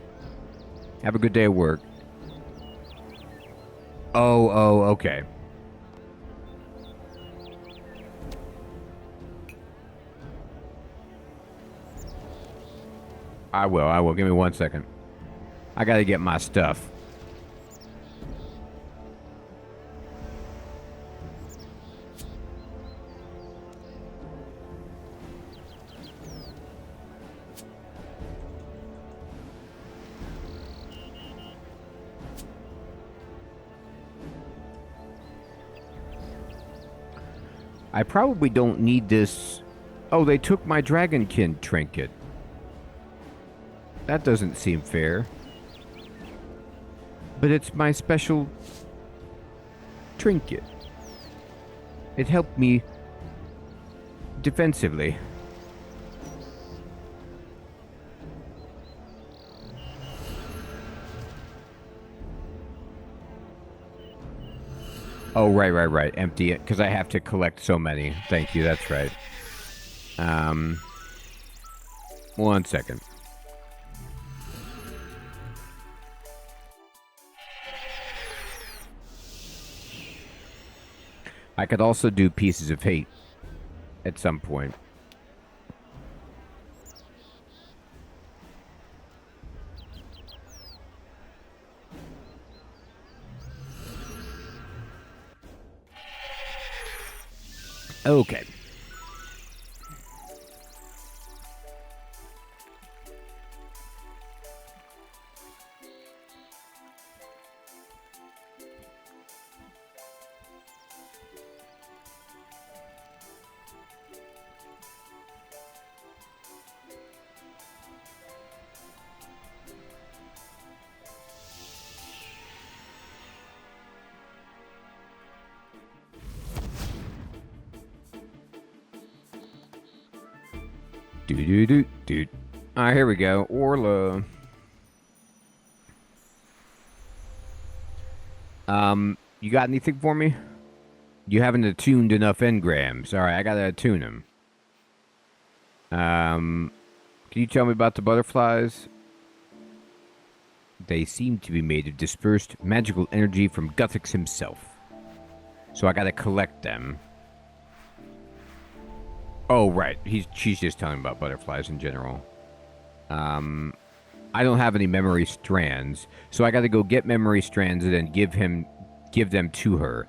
Have a good day at work. Oh, okay. I will. Give me 1 second. I gotta get my stuff. I probably don't need this. Oh, they took my Dragonkin trinket. That doesn't seem fair. But it's my special trinket. It helped me defensively. Oh, right. Empty it, because I have to collect so many. Thank you, that's right. 1 second. I could also do Pieces of Hate at some point. Okay. Do. Alright, here we go. Orla. You got anything for me? You haven't attuned enough engrams. Alright, I gotta attune them. Can you tell me about the butterflies? They seem to be made of dispersed magical energy from Guthix himself. So I gotta collect them. Oh, right. She's just telling me about butterflies in general. I don't have any memory strands, so I gotta go get memory strands and then give them to her.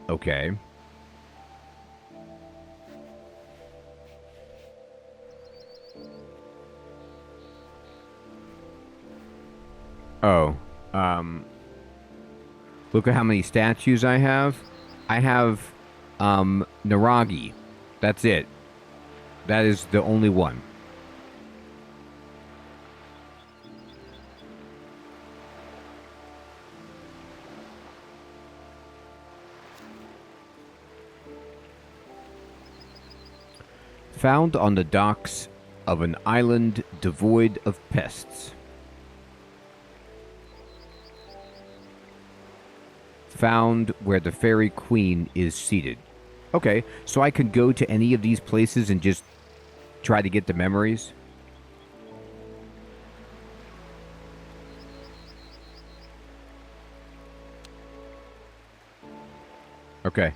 Okay. Oh, look at how many statues I have. I have, Naragi. That's it. That is the only one. Found on the docks of an island devoid of pests. Found where the fairy queen is seated. Okay, so I can go to any of these places and just try to get the memories? Okay.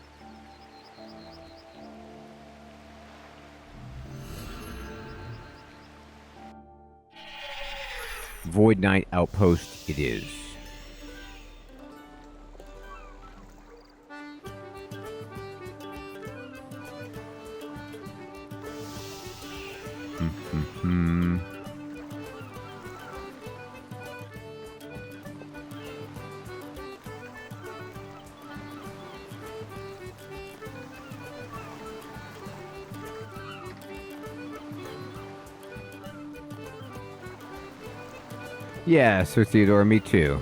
Void Knight Outpost it is. Yeah, Sir Theodore, me too.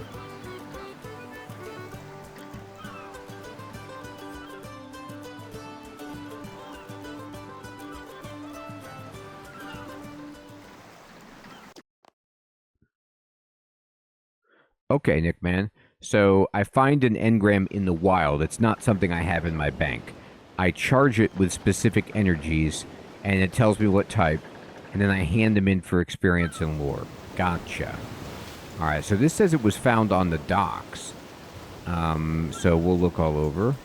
Okay, Nick man. So I find an engram in the wild. It's not something I have in my bank. I charge it with specific energies, and it tells me what type, and then I hand them in for experience and lore. Gotcha. Alright, so this says it was found on the docks. So we'll look all over.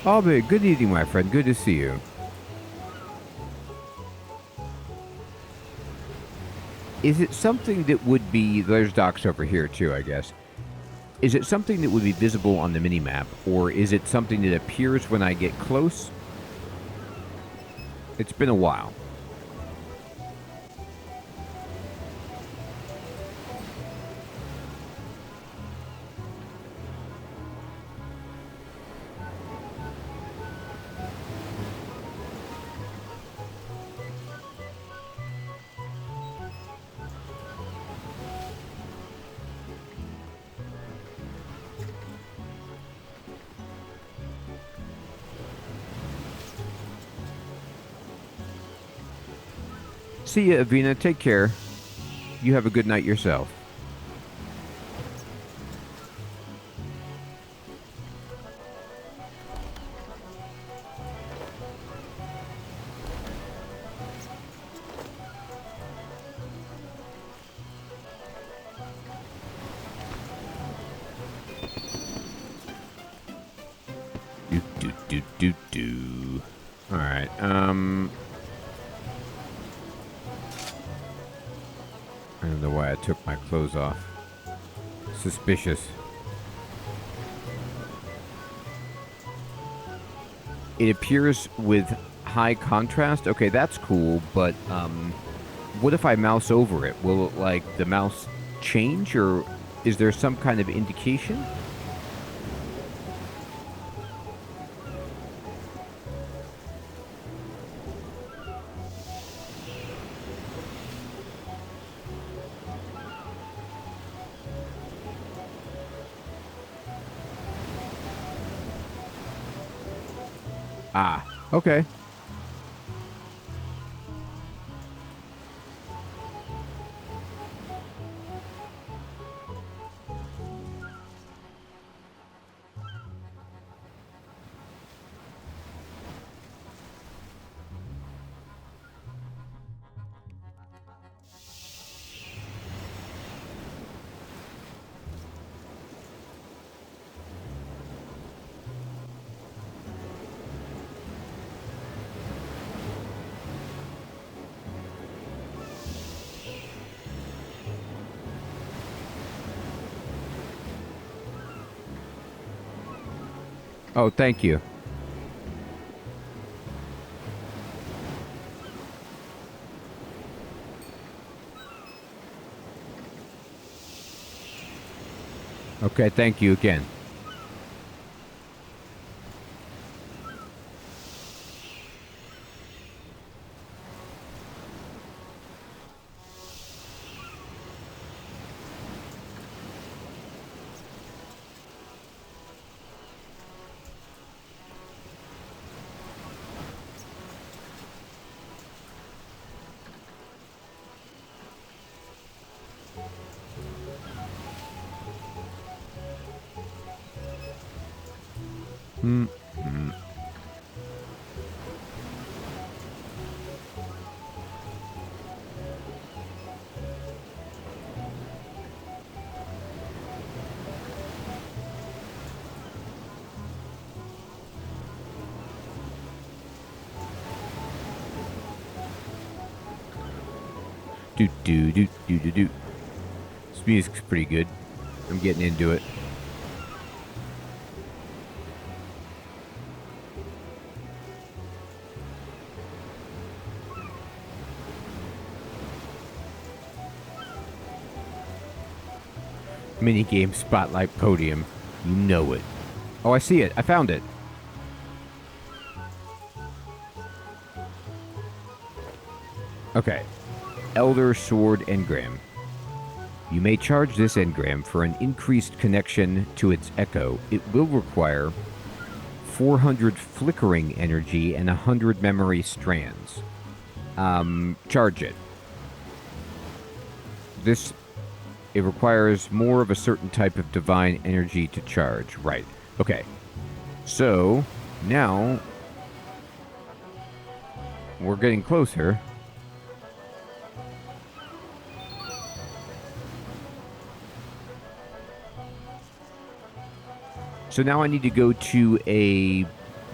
Albert, good evening, my friend. Good to see you. Is it something that would be... There's docks over here, too, I guess. Is it something that would be visible on the minimap, or is it something that appears when I get close? It's been a while. See ya, Avina. Take care. You have a good night yourself. Do. Alright, I don't know why I took my clothes off. Suspicious. It appears with high contrast. Okay, that's cool, but what if I mouse over it? Will it, like, the mouse change, or is there some kind of indication? Ah, okay. Oh, thank you. Okay, thank you again. Hmm. Do do do do do do. This music's pretty good. I'm getting into it. Minigame Spotlight Podium. You know it. Oh, I see it. I found it. Okay. Elder Sword Engram. You may charge this engram for an increased connection to its echo. It will require 400 flickering energy and 100 memory strands. Charge it. It requires more of a certain type of divine energy to charge. Right. Okay. So, now we're getting closer. So now I need to go to a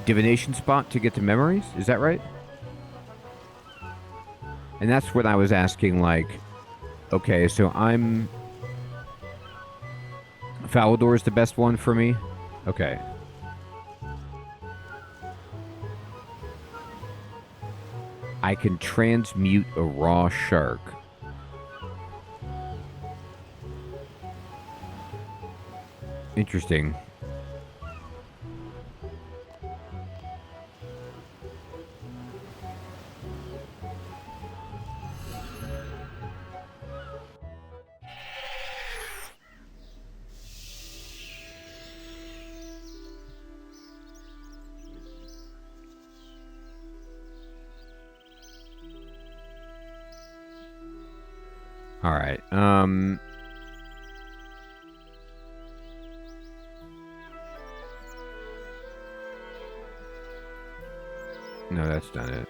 divination spot to get the memories? Is that right? And that's when I was asking, like, okay, so Falador is the best one for me? Okay. I can transmute a raw shark. Interesting. All right. No, that's not it.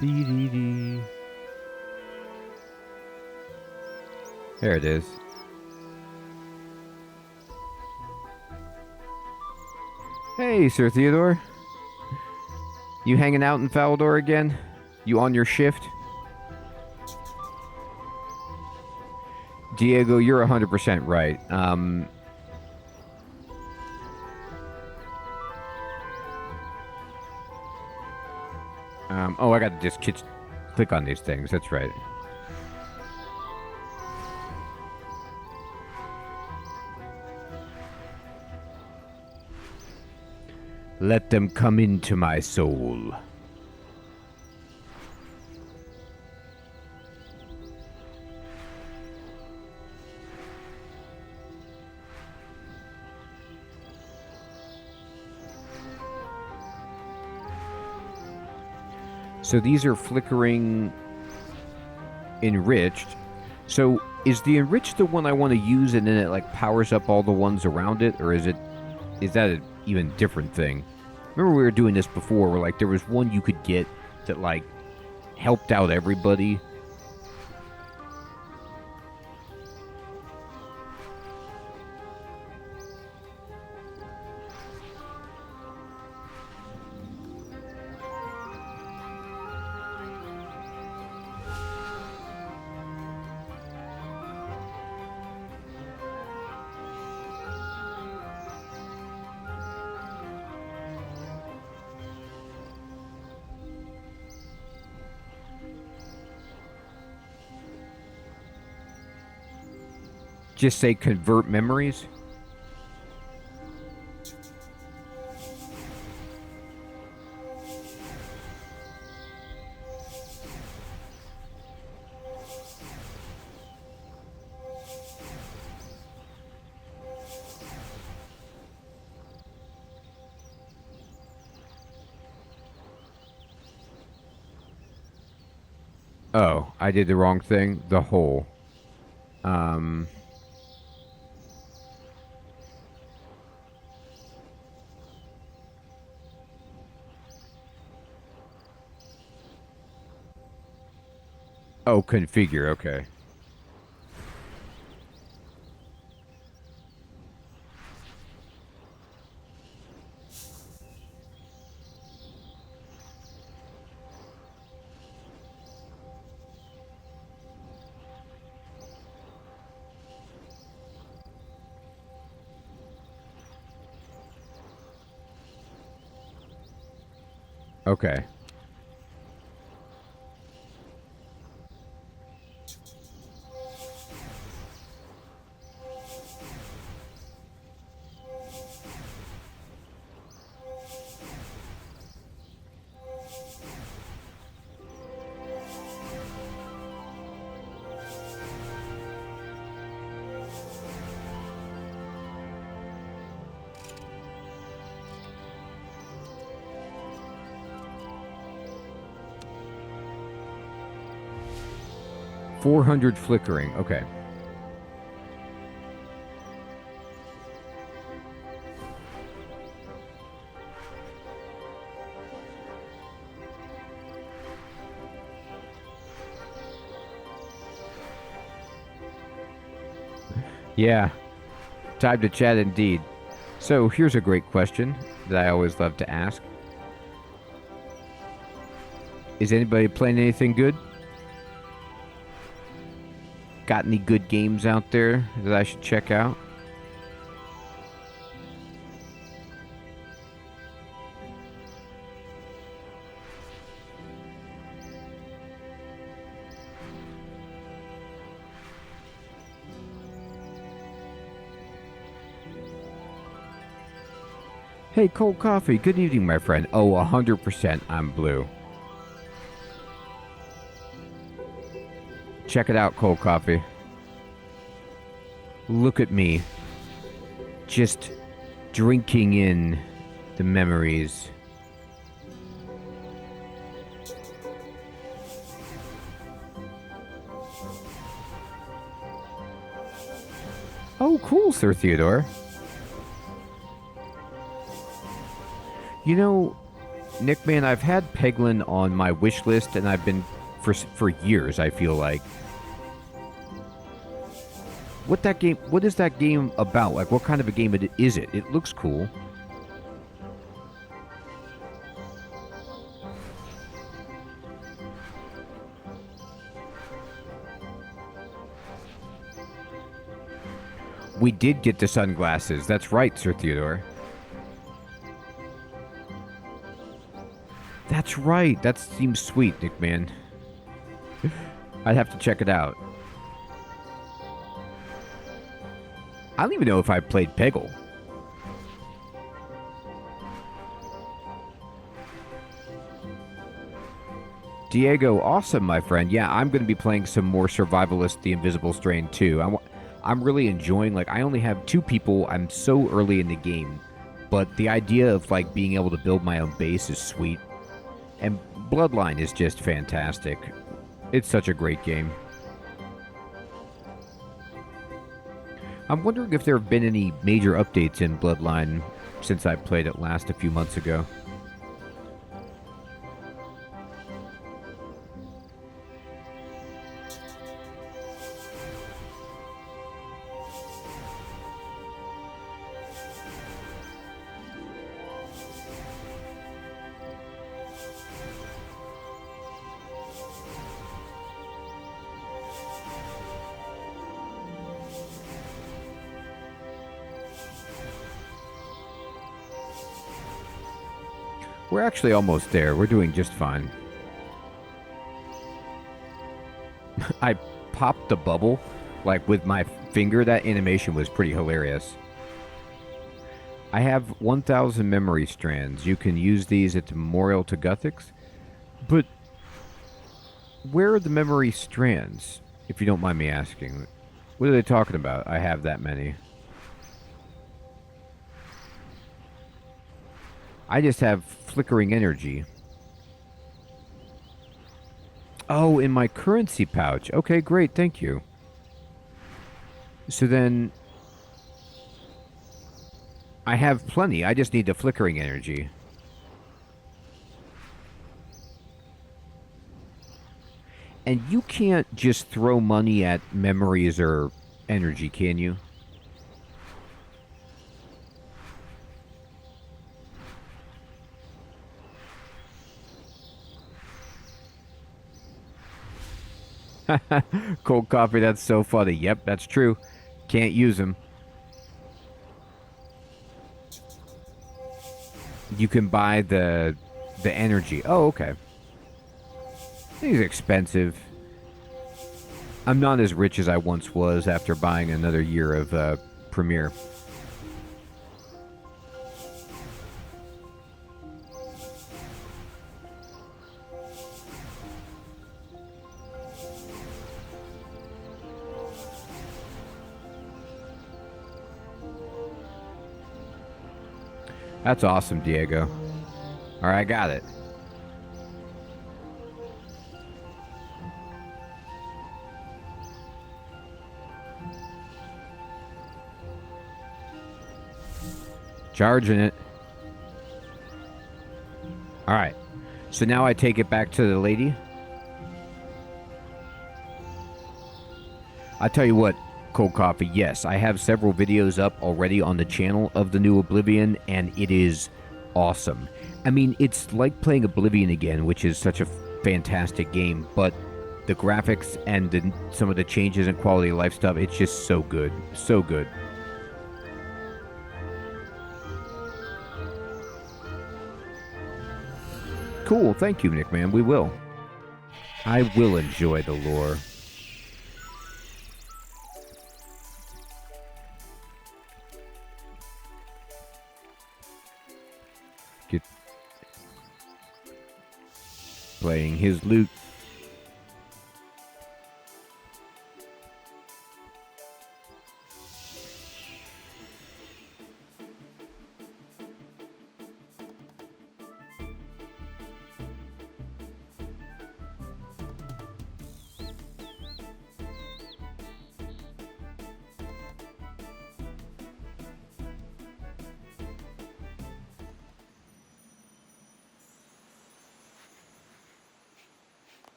Dee. There it is. Hey, Sir Theodore. You hanging out in Falador again? You on your shift? Diego, you're 100% right. Oh, I got to just click on these things. That's right. Let them come into my soul. So these are flickering enriched. So is the enriched the one I want to use and then it like powers up all the ones around it? Or is that an even different thing? Remember we were doing this before where like there was one you could get that like helped out everybody. Just say convert memories. Oh, I did the wrong thing. The hole. Oh, configure. Okay. Okay. $400 flickering. Okay. Yeah. Time to chat indeed. So here's a great question that I always love to ask. Is anybody playing anything good? Got any good games out there that I should check out? Hey, Cold Coffee, good evening, my friend. Oh, 100% I'm blue. Check it out, Cold Coffee. Look at me. Just drinking in the memories. Oh, cool, Sir Theodore. You know, Nick, man, I've had Peglin on my wish list, and I've been for years, I feel like. What is that game about? Like, what kind of a game is it? It looks cool. We did get the sunglasses. That's right, Sir Theodore. That's right. That seems sweet, Nick, man. I'd have to check it out. I don't even know if I played Peggle. Diego, awesome, my friend. Yeah, I'm going to be playing some more Survivalist The Invisible Strain too. I'm really enjoying, like, I only have 2 people. I'm so early in the game. But the idea of, like, being able to build my own base is sweet. And Bloodline is just fantastic. It's such a great game. I'm wondering if there have been any major updates in Bloodline since I played it last a few months ago. We're actually almost there. We're doing just fine. I popped the bubble, like, with my finger. That animation was pretty hilarious. I have 1,000 memory strands. You can use these at the Memorial to Gothics. But where are the memory strands, if you don't mind me asking? What are they talking about? I have that many. I just have flickering energy. Oh, in my currency pouch. Okay, great, thank you. So then I have plenty. I just need the flickering energy. And you can't just throw money at memories or energy, can you? Cold coffee, that's so funny. Yep, that's true. Can't use them. You can buy the energy. Oh, okay. These are expensive. I'm not as rich as I once was after buying another year of Premiere. That's awesome, Diego. All right, I got it. Charging it. All right. So now I take it back to the lady. I tell you what, Cold Coffee, yes, I have several videos up already on the channel of the new Oblivion, and it is awesome. I mean, it's like playing Oblivion again, which is such a fantastic game, but the graphics and some of the changes in quality of life stuff, it's just so good. So good. Cool, thank you, Nick, man. We will. I will enjoy the lore. Get playing his lute.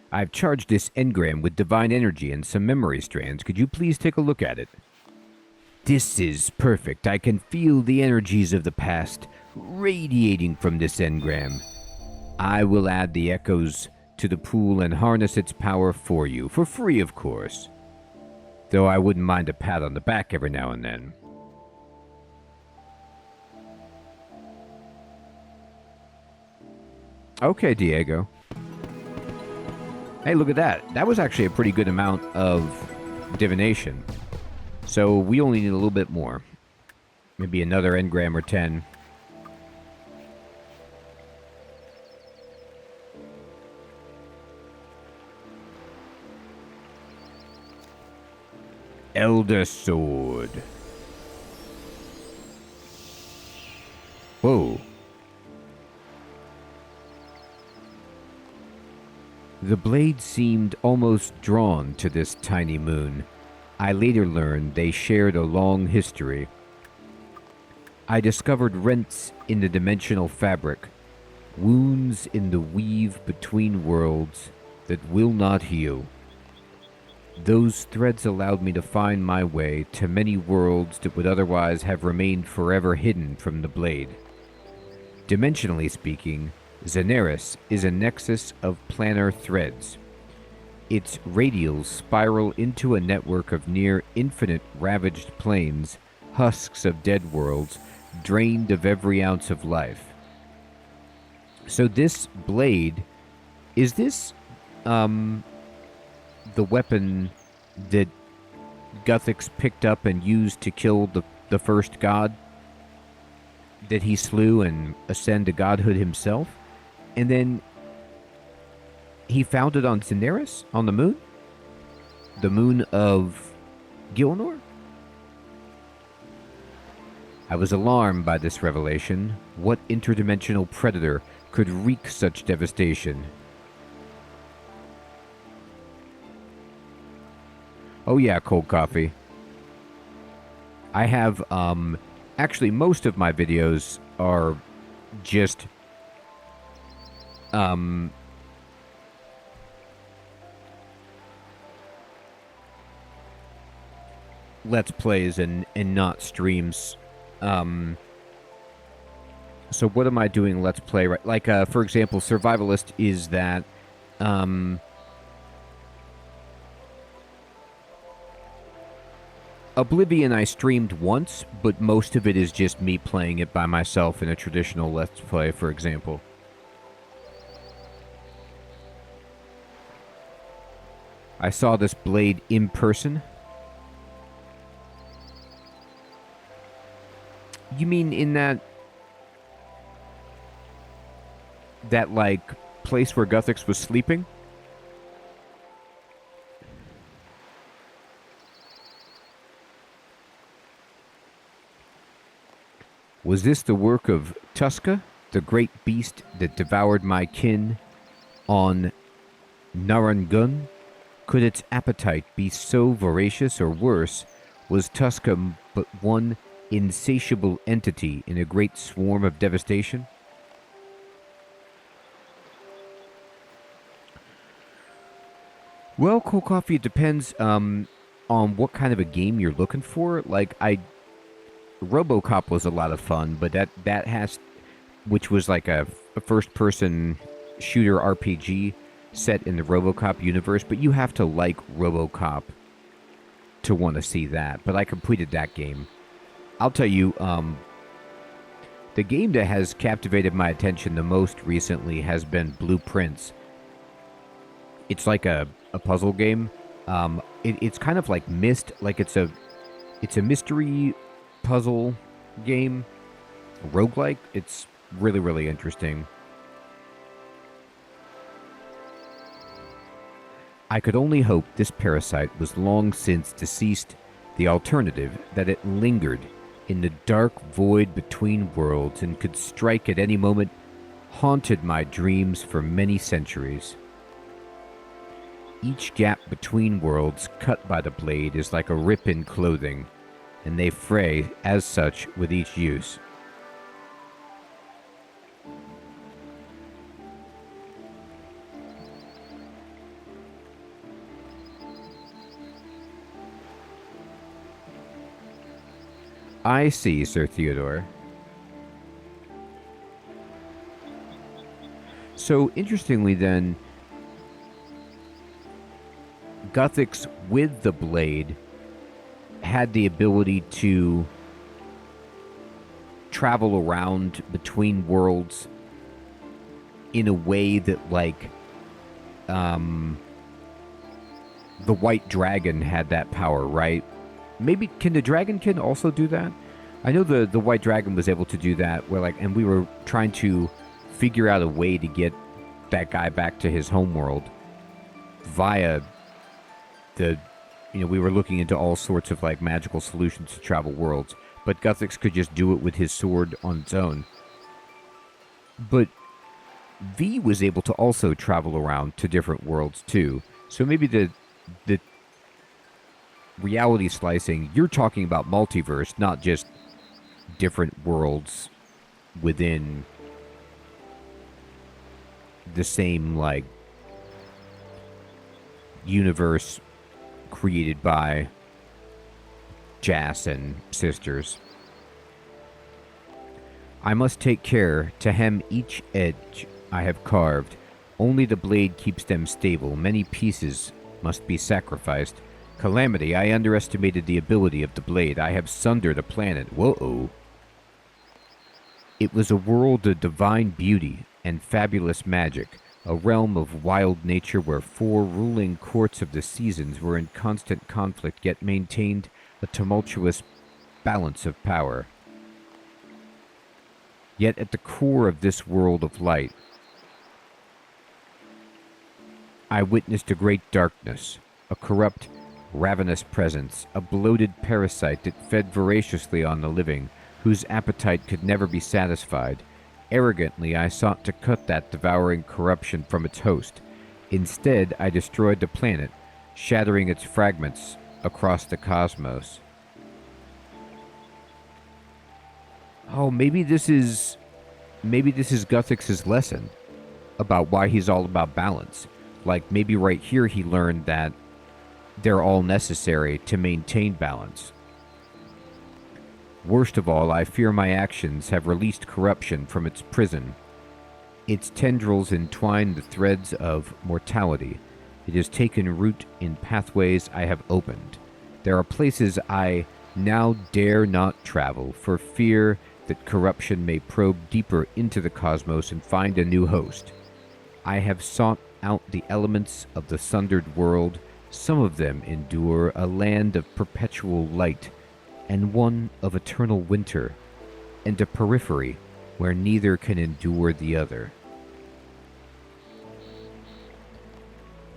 I've charged this engram with divine energy and some memory strands. Could you please take a look at it? This is perfect. I can feel the energies of the past radiating from this engram. I will add the echoes to the pool and harness its power for you, for free, of course. Though I wouldn't mind a pat on the back every now and then. Okay, Diego. Hey, look at that. That was actually a pretty good amount of divination. So we only need a little bit more. Maybe another engram or 10. Elder Sword. Whoa. The blade seemed almost drawn to this tiny moon. I later learned they shared a long history. I discovered rents in the dimensional fabric, wounds in the weave between worlds that will not heal. Those threads allowed me to find my way to many worlds that would otherwise have remained forever hidden from the blade. Dimensionally speaking, Xenaris is a nexus of planar threads. Its radials spiral into a network of near infinite ravaged planes, husks of dead worlds, drained of every ounce of life. So this blade, is this the weapon that Guthix picked up and used to kill the first god that he slew and ascend to godhood himself? And then he found it on Xenaris, on the moon? The moon of Gilnor? I was alarmed by this revelation. What interdimensional predator could wreak such devastation? Oh yeah, cold coffee. I have, actually most of my videos are just, Let's Plays and not streams. So what am I doing Let's Play? Right? Like, for example, Survivalist is that, Oblivion I streamed once, but most of it is just me playing it by myself in a traditional Let's Play, for example. I saw this blade in person. You mean in that like place where Guthix was sleeping? Was this the work of Tuska, the great beast that devoured my kin on Narangun? Could its appetite be so voracious, or worse, was Tuska but one insatiable entity in a great swarm of devastation? Well, Cold Coffee, it depends on what kind of a game you're looking for. Like, RoboCop was a lot of fun, but that has, which was like a first-person shooter RPG set in the RoboCop universe, but you have to like RoboCop to want to see that. But I completed that game. I'll tell you, the game that has captivated my attention the most recently has been Blueprints. It's like a puzzle game. It's kind of like Myst, like it's a mystery puzzle game, roguelike. It's really, really interesting. I could only hope this parasite was long since deceased. The alternative, that it lingered in the dark void between worlds and could strike at any moment, haunted my dreams for many centuries. Each gap between worlds cut by the blade is like a rip in clothing, and they fray as such with each use. I see, Sir Theodore. So, interestingly then, Guthix with the blade had the ability to travel around between worlds in a way that, like, the White Dragon had that power, right? Maybe, can the Dragonkin also do that? I know the White Dragon was able to do that, where, like, and we were trying to figure out a way to get that guy back to his homeworld via the, you know, we were looking into all sorts of, like, magical solutions to travel worlds, but Guthix could just do it with his sword on its own. But V was able to also travel around to different worlds too. So maybe the reality slicing, you're talking about multiverse, not just different worlds within the same, like, universe created by Jas and sisters. I must take care to hem each edge I have carved. Only the blade keeps them stable. Many pieces must be sacrificed. Calamity, I underestimated the ability of the blade. I have sundered a planet. Whoa. It was a world of divine beauty and fabulous magic, a realm of wild nature where 4 ruling courts of the seasons were in constant conflict yet maintained a tumultuous balance of power. Yet at the core of this world of light, I witnessed a great darkness, a corrupt, ravenous presence, a bloated parasite that fed voraciously on the living, whose appetite could never be satisfied. Arrogantly, I sought to cut that devouring corruption from its host. Instead, I destroyed the planet, shattering its fragments across the cosmos. Oh, maybe this is Guthix's lesson about why he's all about balance. Like, maybe right here he learned that they're all necessary to maintain balance. Worst of all, I fear my actions have released corruption from its prison. Its tendrils entwine the threads of mortality. It has taken root in pathways I have opened. There are places I now dare not travel for fear that corruption may probe deeper into the cosmos and find a new host. I have sought out the elements of the sundered world. Some of them endure a land of perpetual light, and one of eternal winter, and a periphery where neither can endure the other.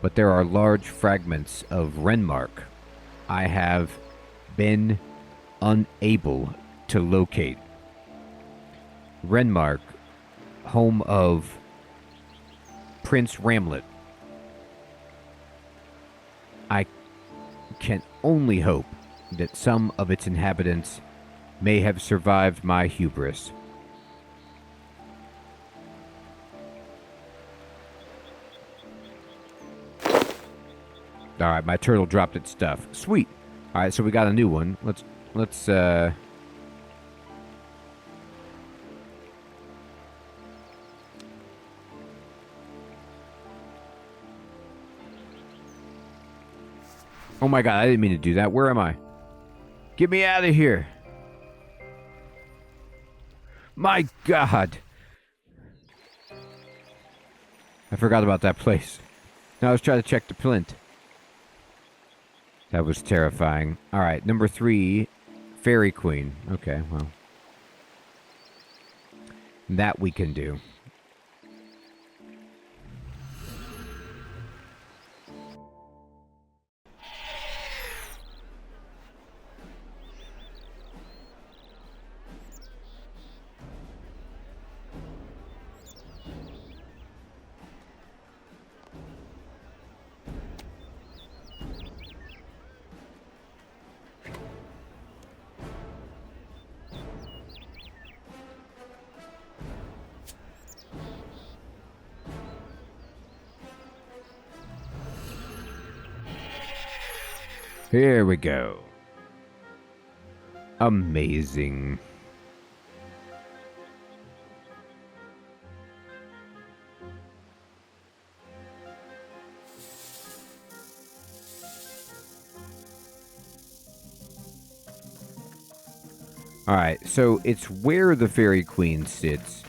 But there are large fragments of Renmark I have been unable to locate. Renmark, home of Prince Ramlet. I can only hope that some of its inhabitants may have survived my hubris. Alright, my turtle dropped its stuff. Sweet. Alright, so we got a new one. Let's Oh my god, I didn't mean to do that. Where am I? Get me out of here. My god. I forgot about that place. Now let's try to check the plinth. That was terrifying. Alright, number 3, Fairy Queen. Okay, well. That we can do. Here we go. Amazing. Alright, so it's where the Fairy Queen sits.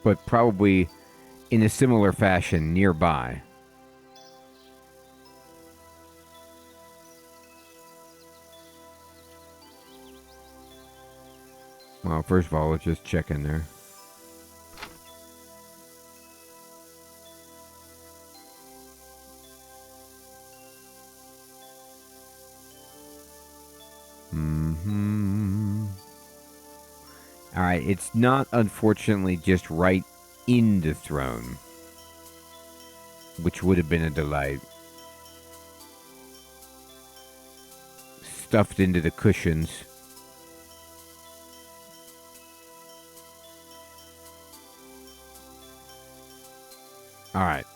but probably in a similar fashion nearby. Well, first of all, let's just check in there. Alright, it's not, unfortunately, just right in the throne, which would have been a delight. Stuffed into the cushions. Alright.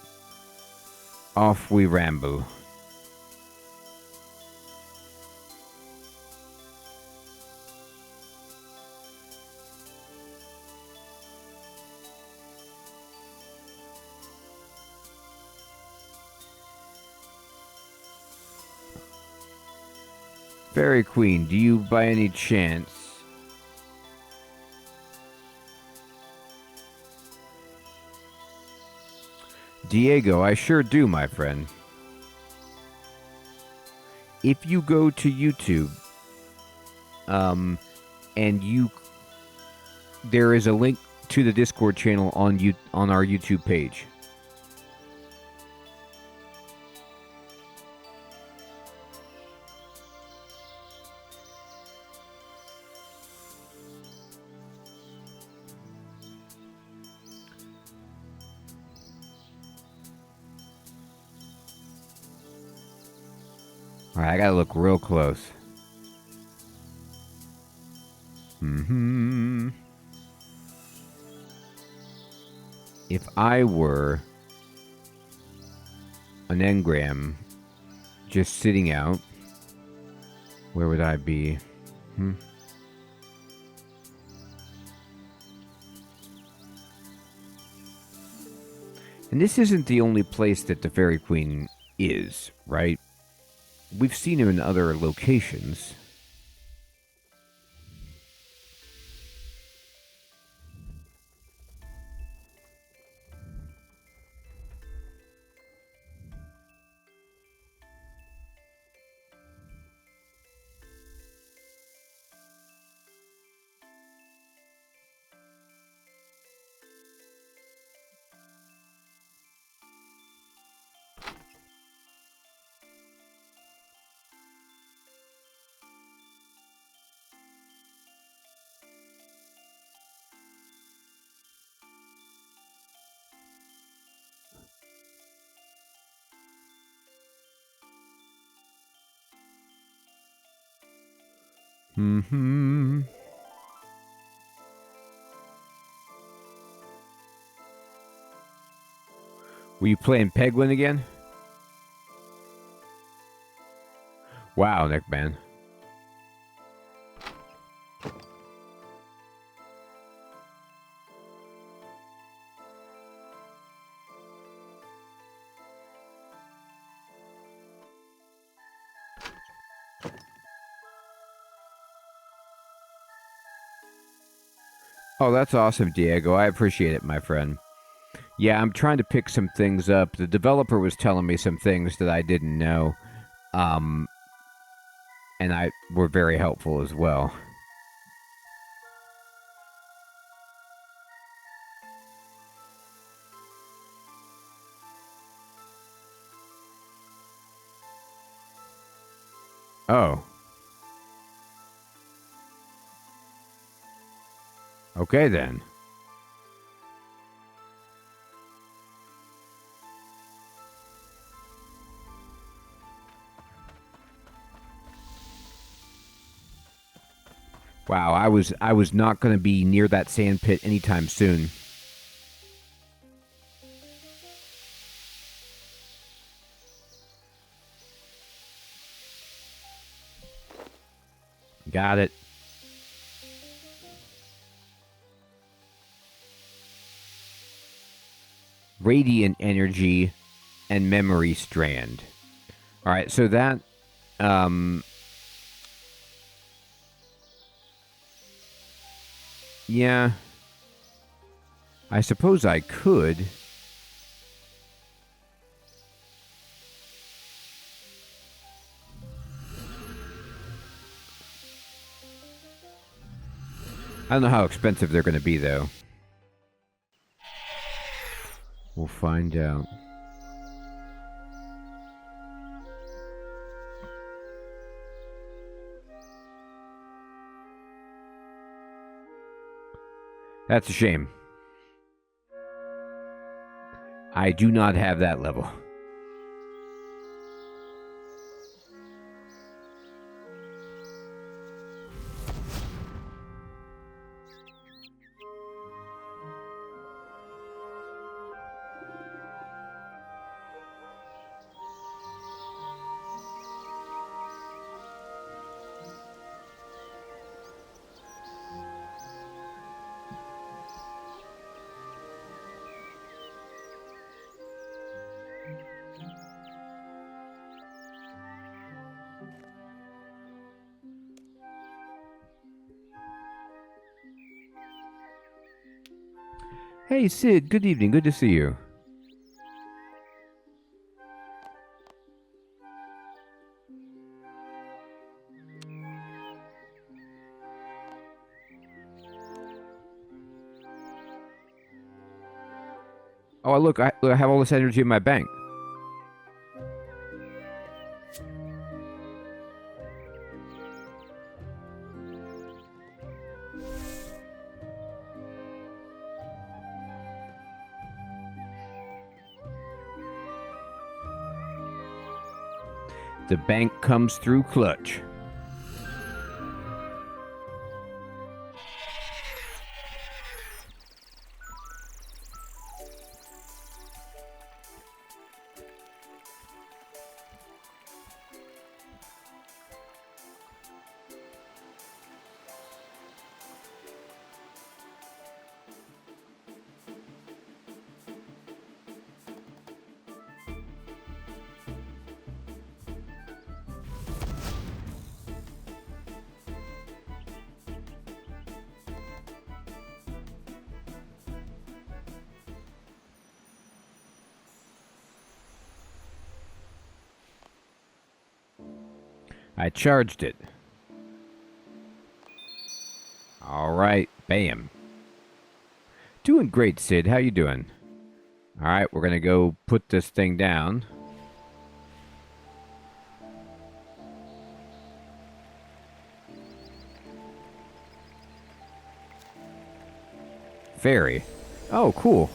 Off we ramble. Fairy Queen, do you by any chance... Diego, I sure do, my friend. If you go to YouTube, and there is a link to the Discord channel on our YouTube page. Alright, I gotta look real close. If I were an engram just sitting out, where would I be? And this isn't the only place that the Fairy Queen is, right? We've seen her in other locations. Were you playing Peglin again? Wow, Nickman. Oh, that's awesome, Diego. I appreciate it, my friend. Yeah, I'm trying to pick some things up. The developer was telling me some things that I didn't know. And were very helpful as well. Oh. Okay, then. Wow, I was not going to be near that sand pit anytime soon. Got it. Radiant energy and memory strand. All right, so that yeah. I suppose I could. I don't know how expensive they're going to be, though. We'll find out. That's a shame. I do not have that level. Hey, Sid, good evening. Good to see you. Oh, look, I have all this energy in my bank. The bank comes through clutch. I charged it. All right, bam. Doing great, Sid. How you doing? All right, we're going to go put this thing down. Ferry. Oh, cool.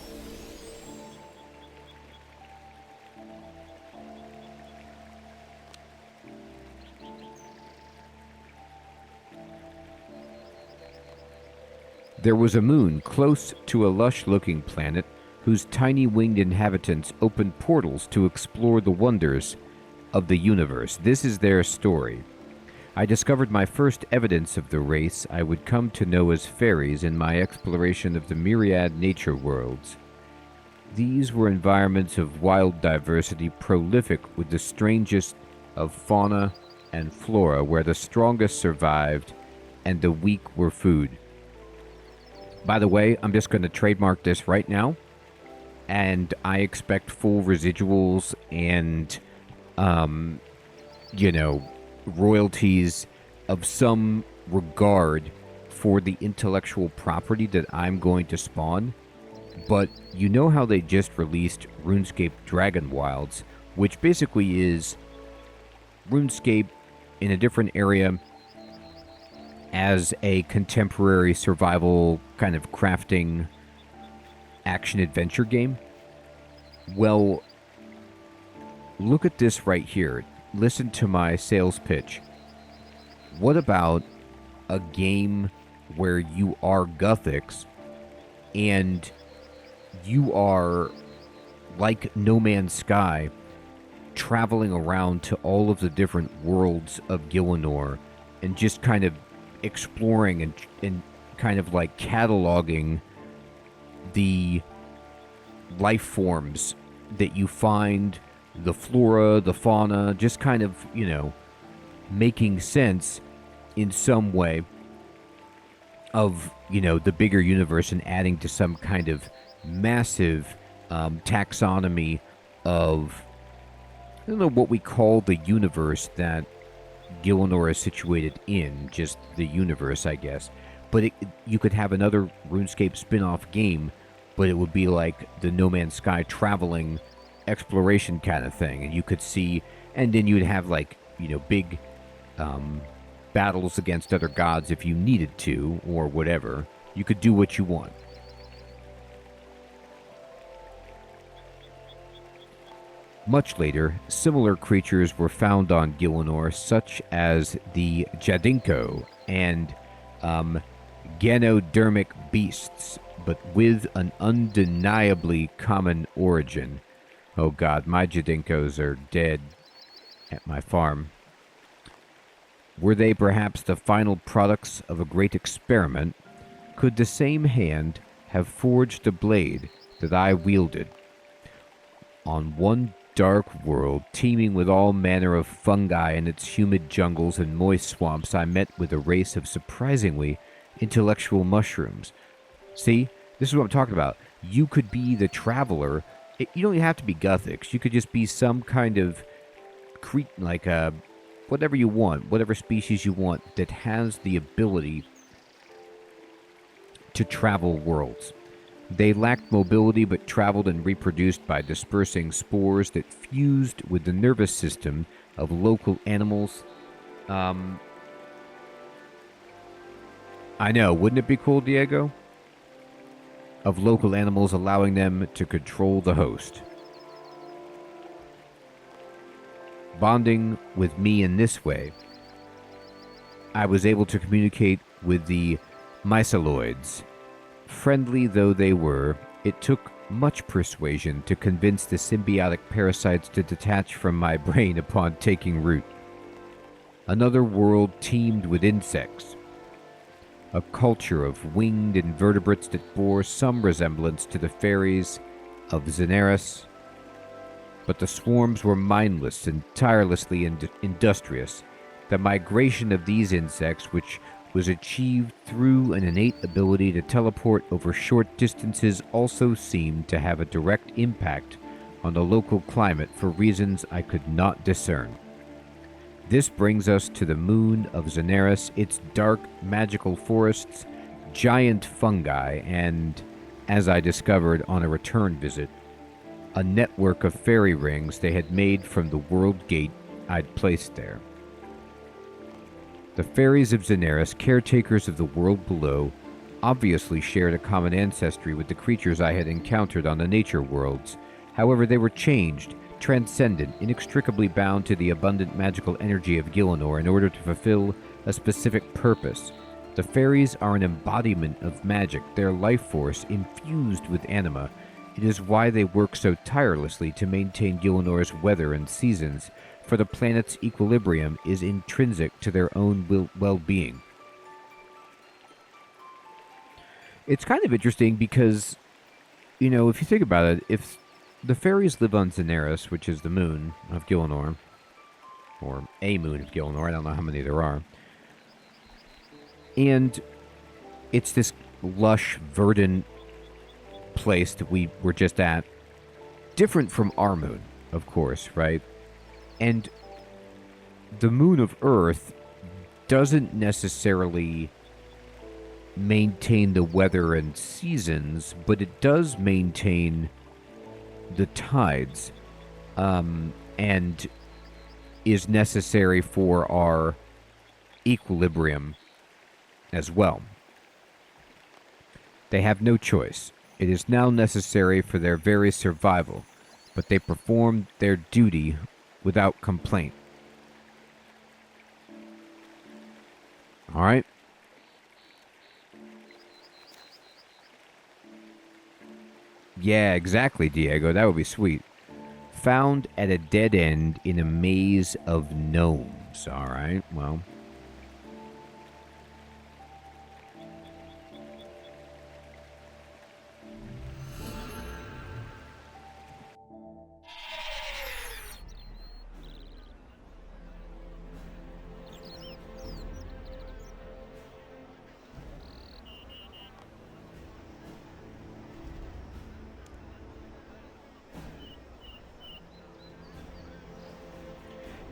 There was a moon close to a lush-looking planet whose tiny winged inhabitants opened portals to explore the wonders of the universe. This is their story. I discovered my first evidence of the race I would come to know as fairies in my exploration of the myriad nature worlds. These were environments of wild diversity, prolific with the strangest of fauna and flora, where the strongest survived and the weak were food. By the way, I'm just going to trademark this right now, and I expect full residuals and, royalties of some regard for the intellectual property that I'm going to spawn. But you know how they just released RuneScape Dragon Wilds, which basically is RuneScape in a different area as a contemporary survival kind of crafting action-adventure game? Well, look at this right here. Listen to my sales pitch. What about a game where you are Guthix and you are, like No Man's Sky, traveling around to all of the different worlds of Gielinor and just kind of exploring and kind of like cataloging the life forms that you find, the flora, the fauna, just kind of, making sense in some way of, the bigger universe and adding to some kind of massive taxonomy of, I don't know what we call the universe that Gielinor is situated in, just the universe, I guess. But you could have another RuneScape spin-off game, but it would be like the No Man's Sky traveling exploration kind of thing. And you could see, and then you'd have like, big battles against other gods if you needed to, or whatever. You could do what you want. Much later, similar creatures were found on Gielinor, such as the Jadinko and Ganodermic beasts, but with an undeniably common origin. Oh god, my Jadinkos are dead at my farm. Were they perhaps the final products of a great experiment? Could the same hand have forged the blade that I wielded? On one dark world, teeming with all manner of fungi in its humid jungles and moist swamps, I met with a race of surprisingly intellectual mushrooms. See? This is what I'm talking about. You could be the traveler. You don't even have to be Guthix. You could just be some kind of whatever you want, whatever species you want, that has the ability to travel worlds. They lacked mobility but traveled and reproduced by dispersing spores that fused with the nervous system of local animals. I know, wouldn't it be cool, Diego? Of local animals, allowing them to control the host. Bonding with me in this way, I was able to communicate with the myceloids. Friendly though they were, it took much persuasion to convince the symbiotic parasites to detach from my brain upon taking root. Another world teemed with insects. A culture of winged invertebrates that bore some resemblance to the fairies of Xenaris. But the swarms were mindless and tirelessly industrious. The migration of these insects, which was achieved through an innate ability to teleport over short distances, also seemed to have a direct impact on the local climate for reasons I could not discern. This brings us to the moon of Xenaris, its dark, magical forests, giant fungi, and, as I discovered on a return visit, a network of fairy rings they had made from the world gate I'd placed there. The fairies of Xenaris, caretakers of the world below, obviously shared a common ancestry with the creatures I had encountered on the nature worlds. However, they were changed, transcendent, inextricably bound to the abundant magical energy of Gielinor in order to fulfill a specific purpose. The fairies are an embodiment of magic, their life force infused with anima. It is why they work so tirelessly to maintain Gielinor's weather and seasons, for the planet's equilibrium is intrinsic to their own well-being. It's kind of interesting because, if you think about it, if the fairies live on Xenaris, which is the moon of Gielinor, or a moon of Gielinor, I don't know how many there are, and it's this lush, verdant place that we were just at, different from our moon, of course, right? And the moon of Earth doesn't necessarily maintain the weather and seasons, but it does maintain the tides, and is necessary for our equilibrium as well. They have no choice. It is now necessary for their very survival, but they perform their duty without complaint. All right? Yeah, exactly, Diego. That would be sweet. Found at a dead end in a maze of gnomes. All right, well.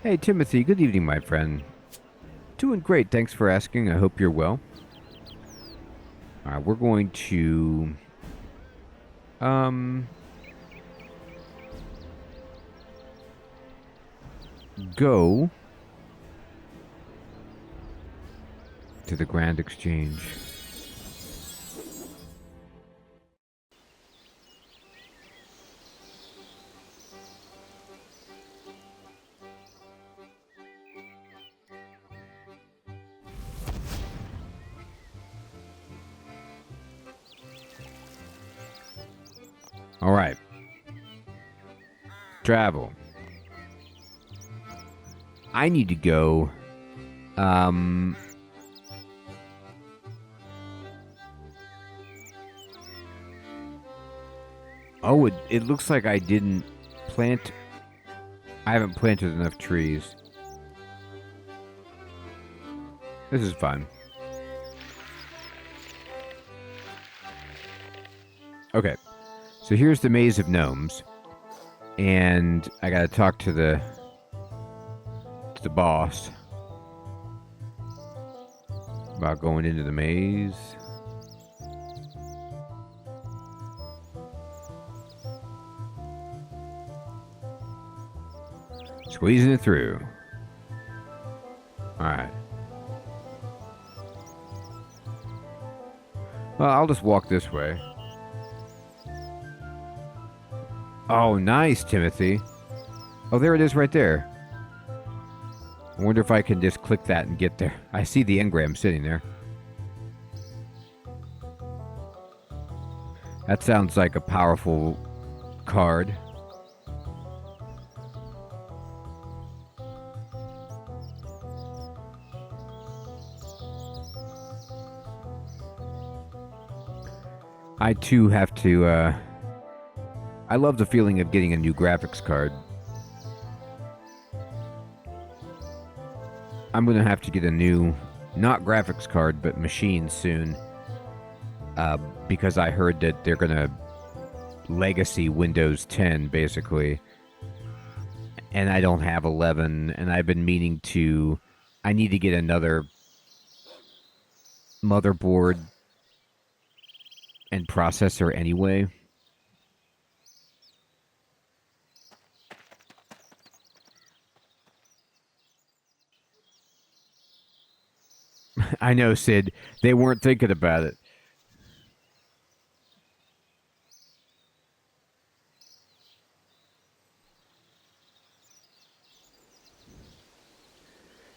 Hey, Timothy. Good evening, my friend. Doing great. Thanks for asking. I hope you're well. All right, we're going to go to the Grand Exchange. All right. Travel. I need to go. Oh, it looks like I didn't plant. I haven't planted enough trees. This is fun. Okay. So here's the maze of gnomes. And I gotta talk to the boss about going into the maze. Squeezing it through. Alright. Well, I'll just walk this way. Oh, nice, Timothy. Oh, there it is right there. I wonder if I can just click that and get there. I see the engram sitting there. That sounds like a powerful card. I too have to, I love the feeling of getting a new graphics card. I'm going to have to get a new, not graphics card, but machine soon. Because I heard that they're going to legacy Windows 10, basically. And I don't have 11, and I've been meaning to... I need to get another motherboard and processor anyway. I know, Sid. They weren't thinking about it.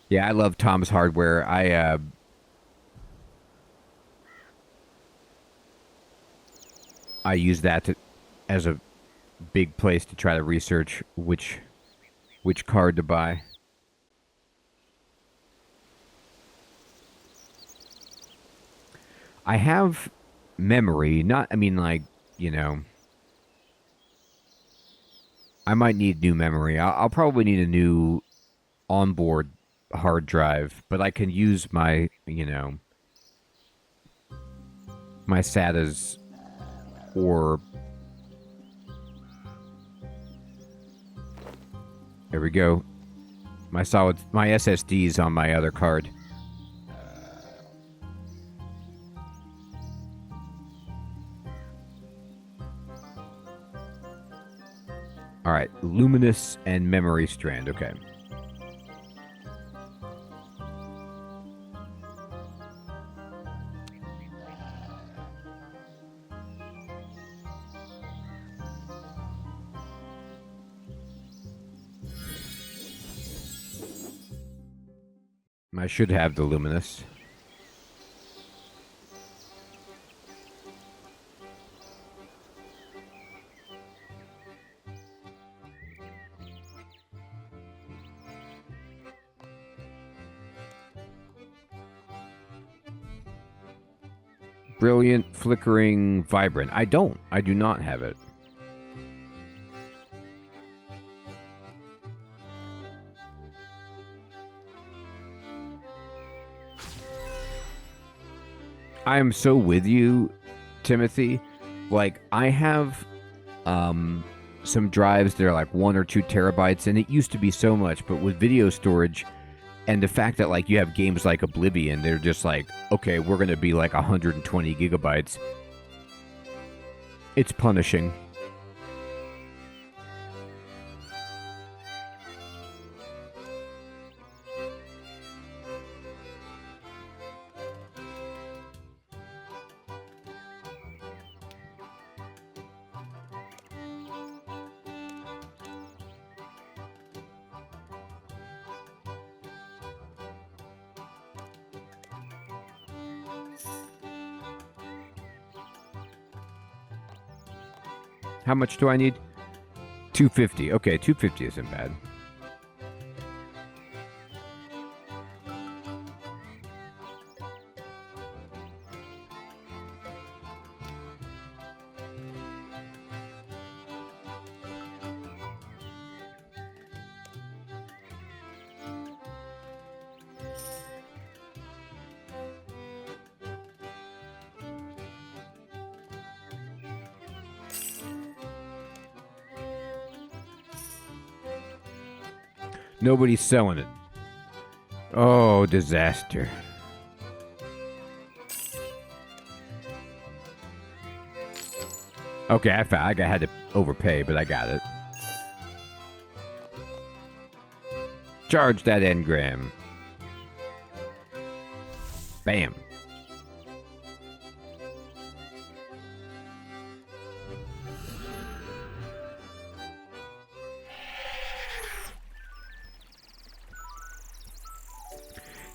Yeah, I love Tom's Hardware. I use that as a big place to try to research which card to buy. I have memory, not, I mean, like, you know, I might need new memory. I'll probably need a new onboard hard drive, but I can use my, you know, my SATAs or... There we go. My SSD's on my other card. Alright, Luminous and Memory Strand, okay. I should have the Luminous. Brilliant, flickering, vibrant. I do not have it. I am so with you, Timothy. Like, I have some drives that are like 1 or 2 terabytes, and it used to be so much, but with video storage and the fact that like you have games like Oblivion, they're just like, okay, we're going to be like 120 gigabytes. It's punishing. How much do I need? 250. Okay, 250 isn't bad. Nobody's selling it. Oh, disaster. Okay, I had to overpay, but I got it. Charge that engram. Bam.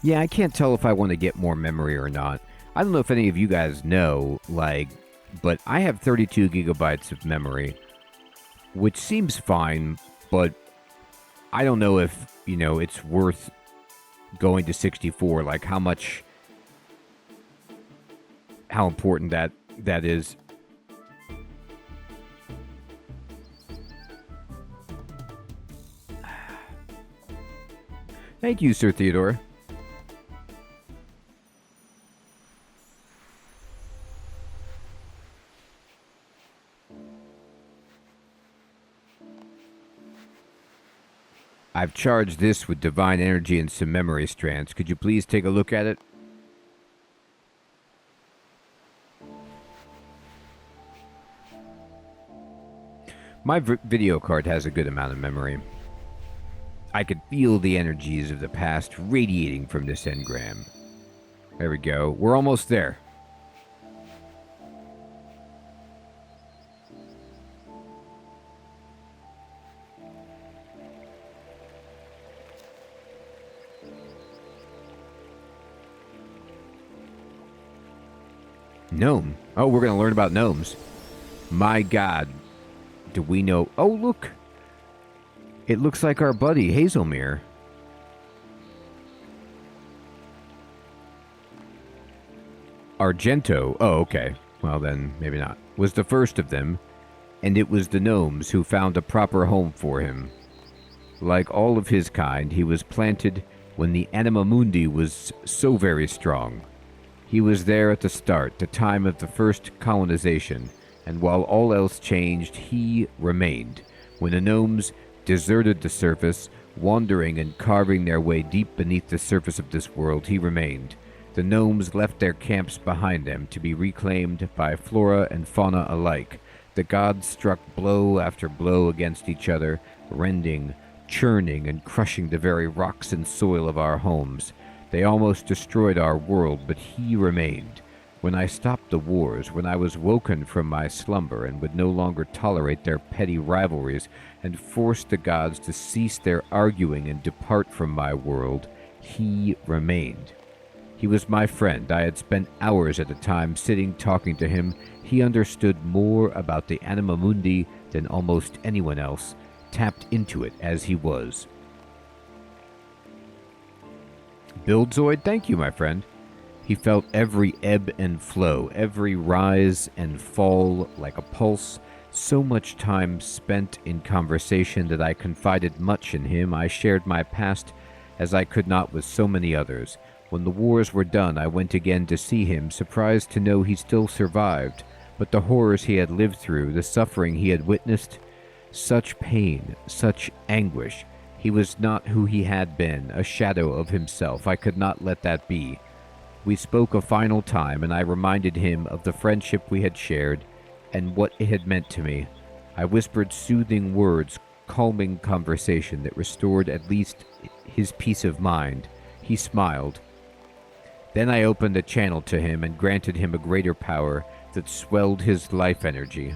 Yeah, I can't tell if I want to get more memory or not. I don't know if any of you guys know, like, but I have 32 gigabytes of memory, which seems fine, but I don't know if, you know, it's worth going to 64, like how important that is. Thank you, Sir Theodore. I've charged this with divine energy and some memory strands. Could you please take a look at it? My video card has a good amount of memory. I could feel the energies of the past radiating from this engram. There we go. We're almost there. Gnome. Oh, we're going to learn about gnomes. My God. Do we know? Oh, look. It looks like our buddy, Hazelmere. Argento. Oh, okay. Well, then, maybe not. Was the first of them, and it was the gnomes who found a proper home for him. Like all of his kind, he was planted when the Anima Mundi was so very strong. He was there at the start, the time of the first colonization, and while all else changed, he remained. When the gnomes deserted the surface, wandering and carving their way deep beneath the surface of this world, he remained. The gnomes left their camps behind them to be reclaimed by flora and fauna alike. The gods struck blow after blow against each other, rending, churning, and crushing the very rocks and soil of our homes. They almost destroyed our world, but he remained. When I stopped the wars, when I was woken from my slumber and would no longer tolerate their petty rivalries and forced the gods to cease their arguing and depart from my world, he remained. He was my friend. I had spent hours at a time sitting talking to him. He understood more about the Anima Mundi than almost anyone else, tapped into it as he was. Buildzoid, thank you, my friend. He felt every ebb and flow, every rise and fall like a pulse. So much time spent in conversation that I confided much in him. I shared my past as I could not with so many others. When the wars were done, I went again to see him, surprised to know he still survived. But the horrors he had lived through, the suffering he had witnessed, Such pain, such anguish. He was not who he had been, a shadow of himself. I could not let that be. We spoke a final time, and I reminded him of the friendship we had shared and what it had meant to me. I whispered soothing words, calming conversation that restored at least his peace of mind. He smiled. Then I opened a channel to him and granted him a greater power that swelled his life energy.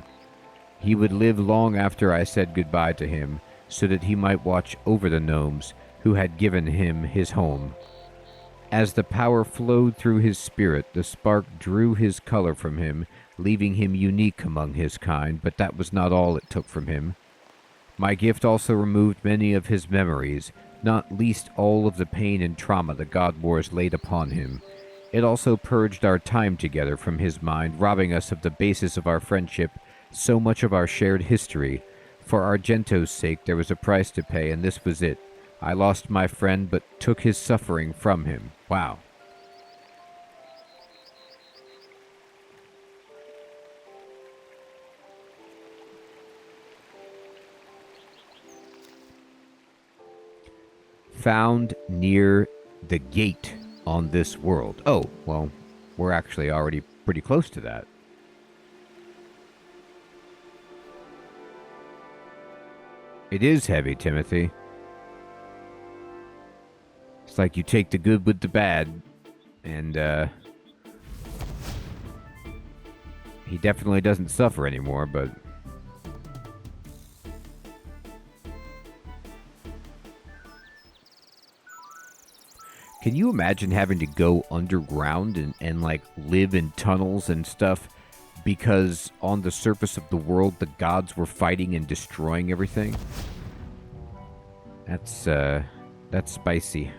He would live long after I said goodbye to him, so that he might watch over the gnomes who had given him his home. As the power flowed through his spirit, the spark drew his color from him, leaving him unique among his kind, but that was not all it took from him. My gift also removed many of his memories, not least all of the pain and trauma the God Wars laid upon him. It also purged our time together from his mind, robbing us of the basis of our friendship, so much of our shared history. For Argento's sake, there was a price to pay, and this was it. I lost my friend, but took his suffering from him. Wow. Found near the gate on this world. Oh, well, we're actually already pretty close to that. It is heavy, Timothy. It's like you take the good with the bad, and he definitely doesn't suffer anymore, but can you imagine having to go underground and like live in tunnels and stuff because on the surface of the world the gods were fighting and destroying everything? That's spicy.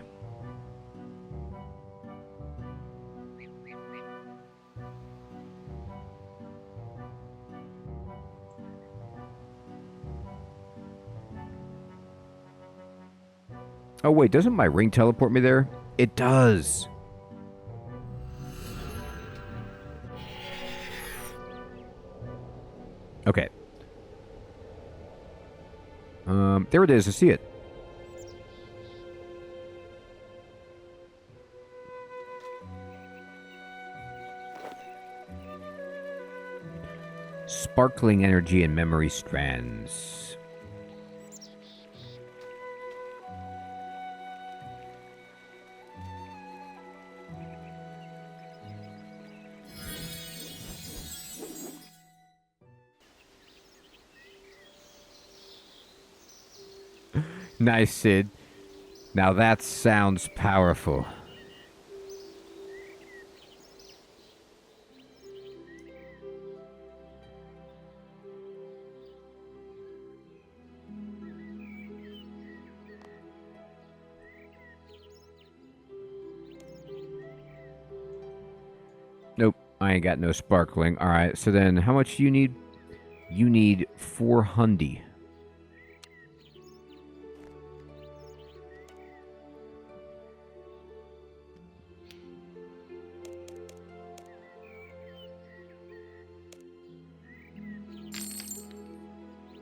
Oh wait, doesn't my ring teleport me there? It does. Okay. There it is. I see it. Sparkling energy and memory strands. Nice, Sid. Now that sounds powerful. Nope, I ain't got no sparkling. Alright, so then how much do you need? You need 400.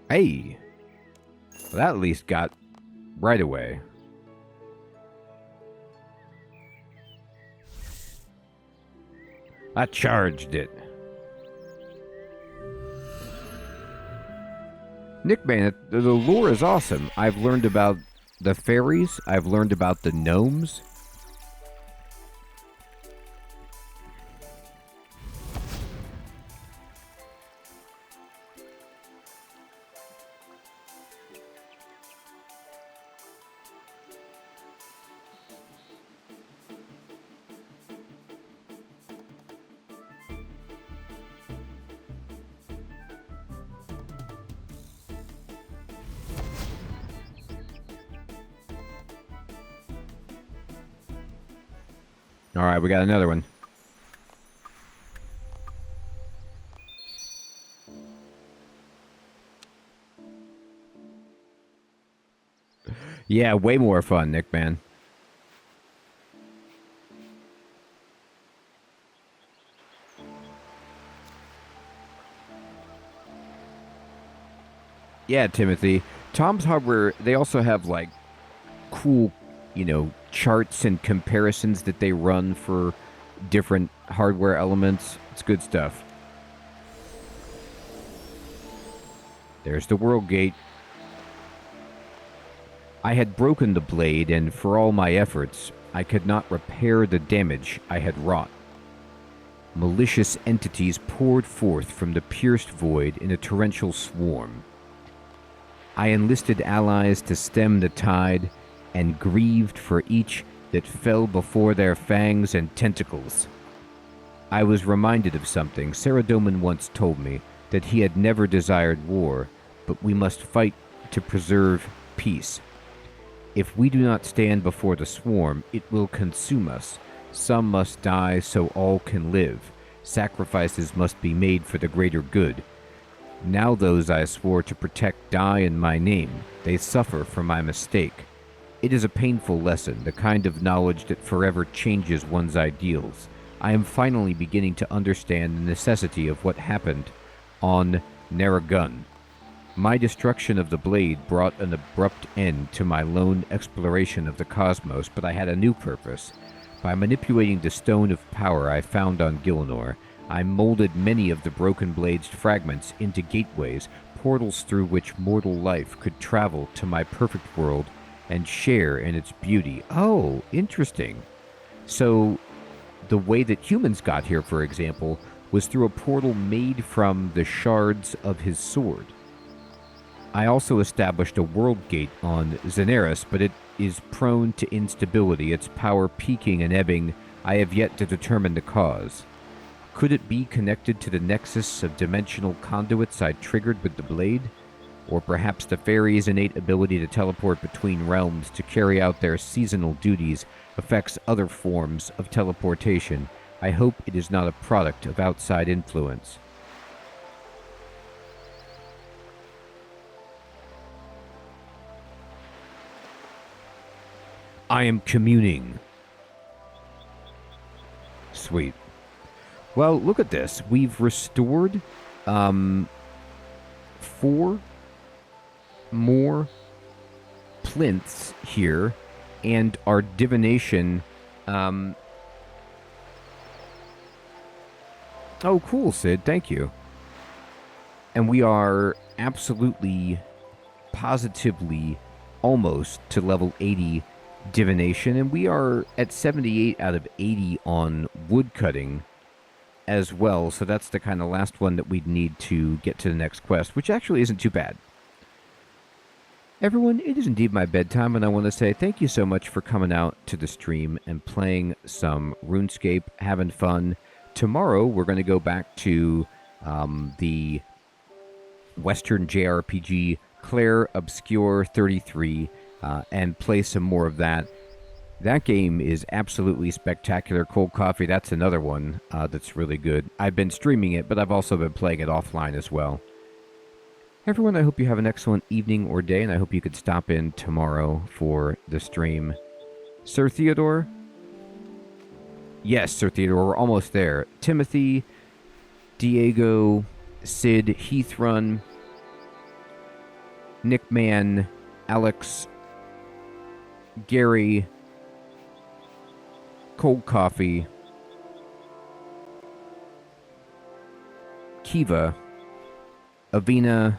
Hey! Well, that at least got right away. I charged it. Nickman, the lore is awesome. I've learned about the fairies. I've learned about the gnomes. All right, we got another one. Yeah, way more fun, Nick, man. Yeah, Timothy. Tom's Hardware, they also have like cool, charts and comparisons that they run for different hardware elements. It's good stuff. There's the World Gate. I had broken the blade, and for all my efforts, I could not repair the damage I had wrought. Malicious entities poured forth from the pierced void in a torrential swarm. I enlisted allies to stem the tide, and grieved for each that fell before their fangs and tentacles. I was reminded of something Saradomin once told me, that he had never desired war, but we must fight to preserve peace. If we do not stand before the swarm, it will consume us. Some must die so all can live. Sacrifices must be made for the greater good. Now those I swore to protect die in my name. They suffer for my mistake. It is a painful lesson, the kind of knowledge that forever changes one's ideals. I am finally beginning to understand the necessity of what happened on Narragaun. My destruction of the blade brought an abrupt end to my lone exploration of the cosmos, but I had a new purpose. By manipulating the stone of power I found on Gillinor, I molded many of the broken blade's fragments into gateways, portals through which mortal life could travel to my perfect world and share in its beauty. Oh, interesting. So, the way that humans got here, for example, was through a portal made from the shards of his sword. I also established a world gate on Xenaris, but it is prone to instability, its power peaking and ebbing. I have yet to determine the cause. Could it be connected to the nexus of dimensional conduits I triggered with the blade? Or perhaps the fairies' innate ability to teleport between realms to carry out their seasonal duties affects other forms of teleportation. I hope it is not a product of outside influence. I am communing. Sweet. Well, look at this. We've restored 4 more plinths here, and our divination. Oh, cool, Sid. Thank you. And we are absolutely, positively, almost to level 80 divination, and we are at 78 out of 80 on woodcutting as well, so that's the kind of last one that we'd need to get to the next quest, which actually isn't too bad. Everyone, it is indeed my bedtime, and I want to say thank you so much for coming out to the stream and playing some RuneScape, having fun. Tomorrow, we're going to go back to the Western JRPG Claire Obscure 33 and play some more of that. That game is absolutely spectacular. Cold Coffee, that's another one that's really good. I've been streaming it, but I've also been playing it offline as well. Everyone, I hope you have an excellent evening or day, and I hope you could stop in tomorrow for the stream. Sir Theodore? Yes, Sir Theodore, we're almost there. Timothy, Diego, Sid, Heathrun, Nickman, Alex, Gary, Cold Coffee, Kiva, Avina,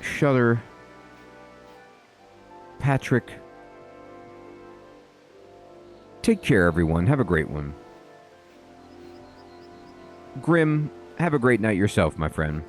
Shutter, Patrick. Take care, everyone. Have a great one. Grim, have a great night yourself, my friend.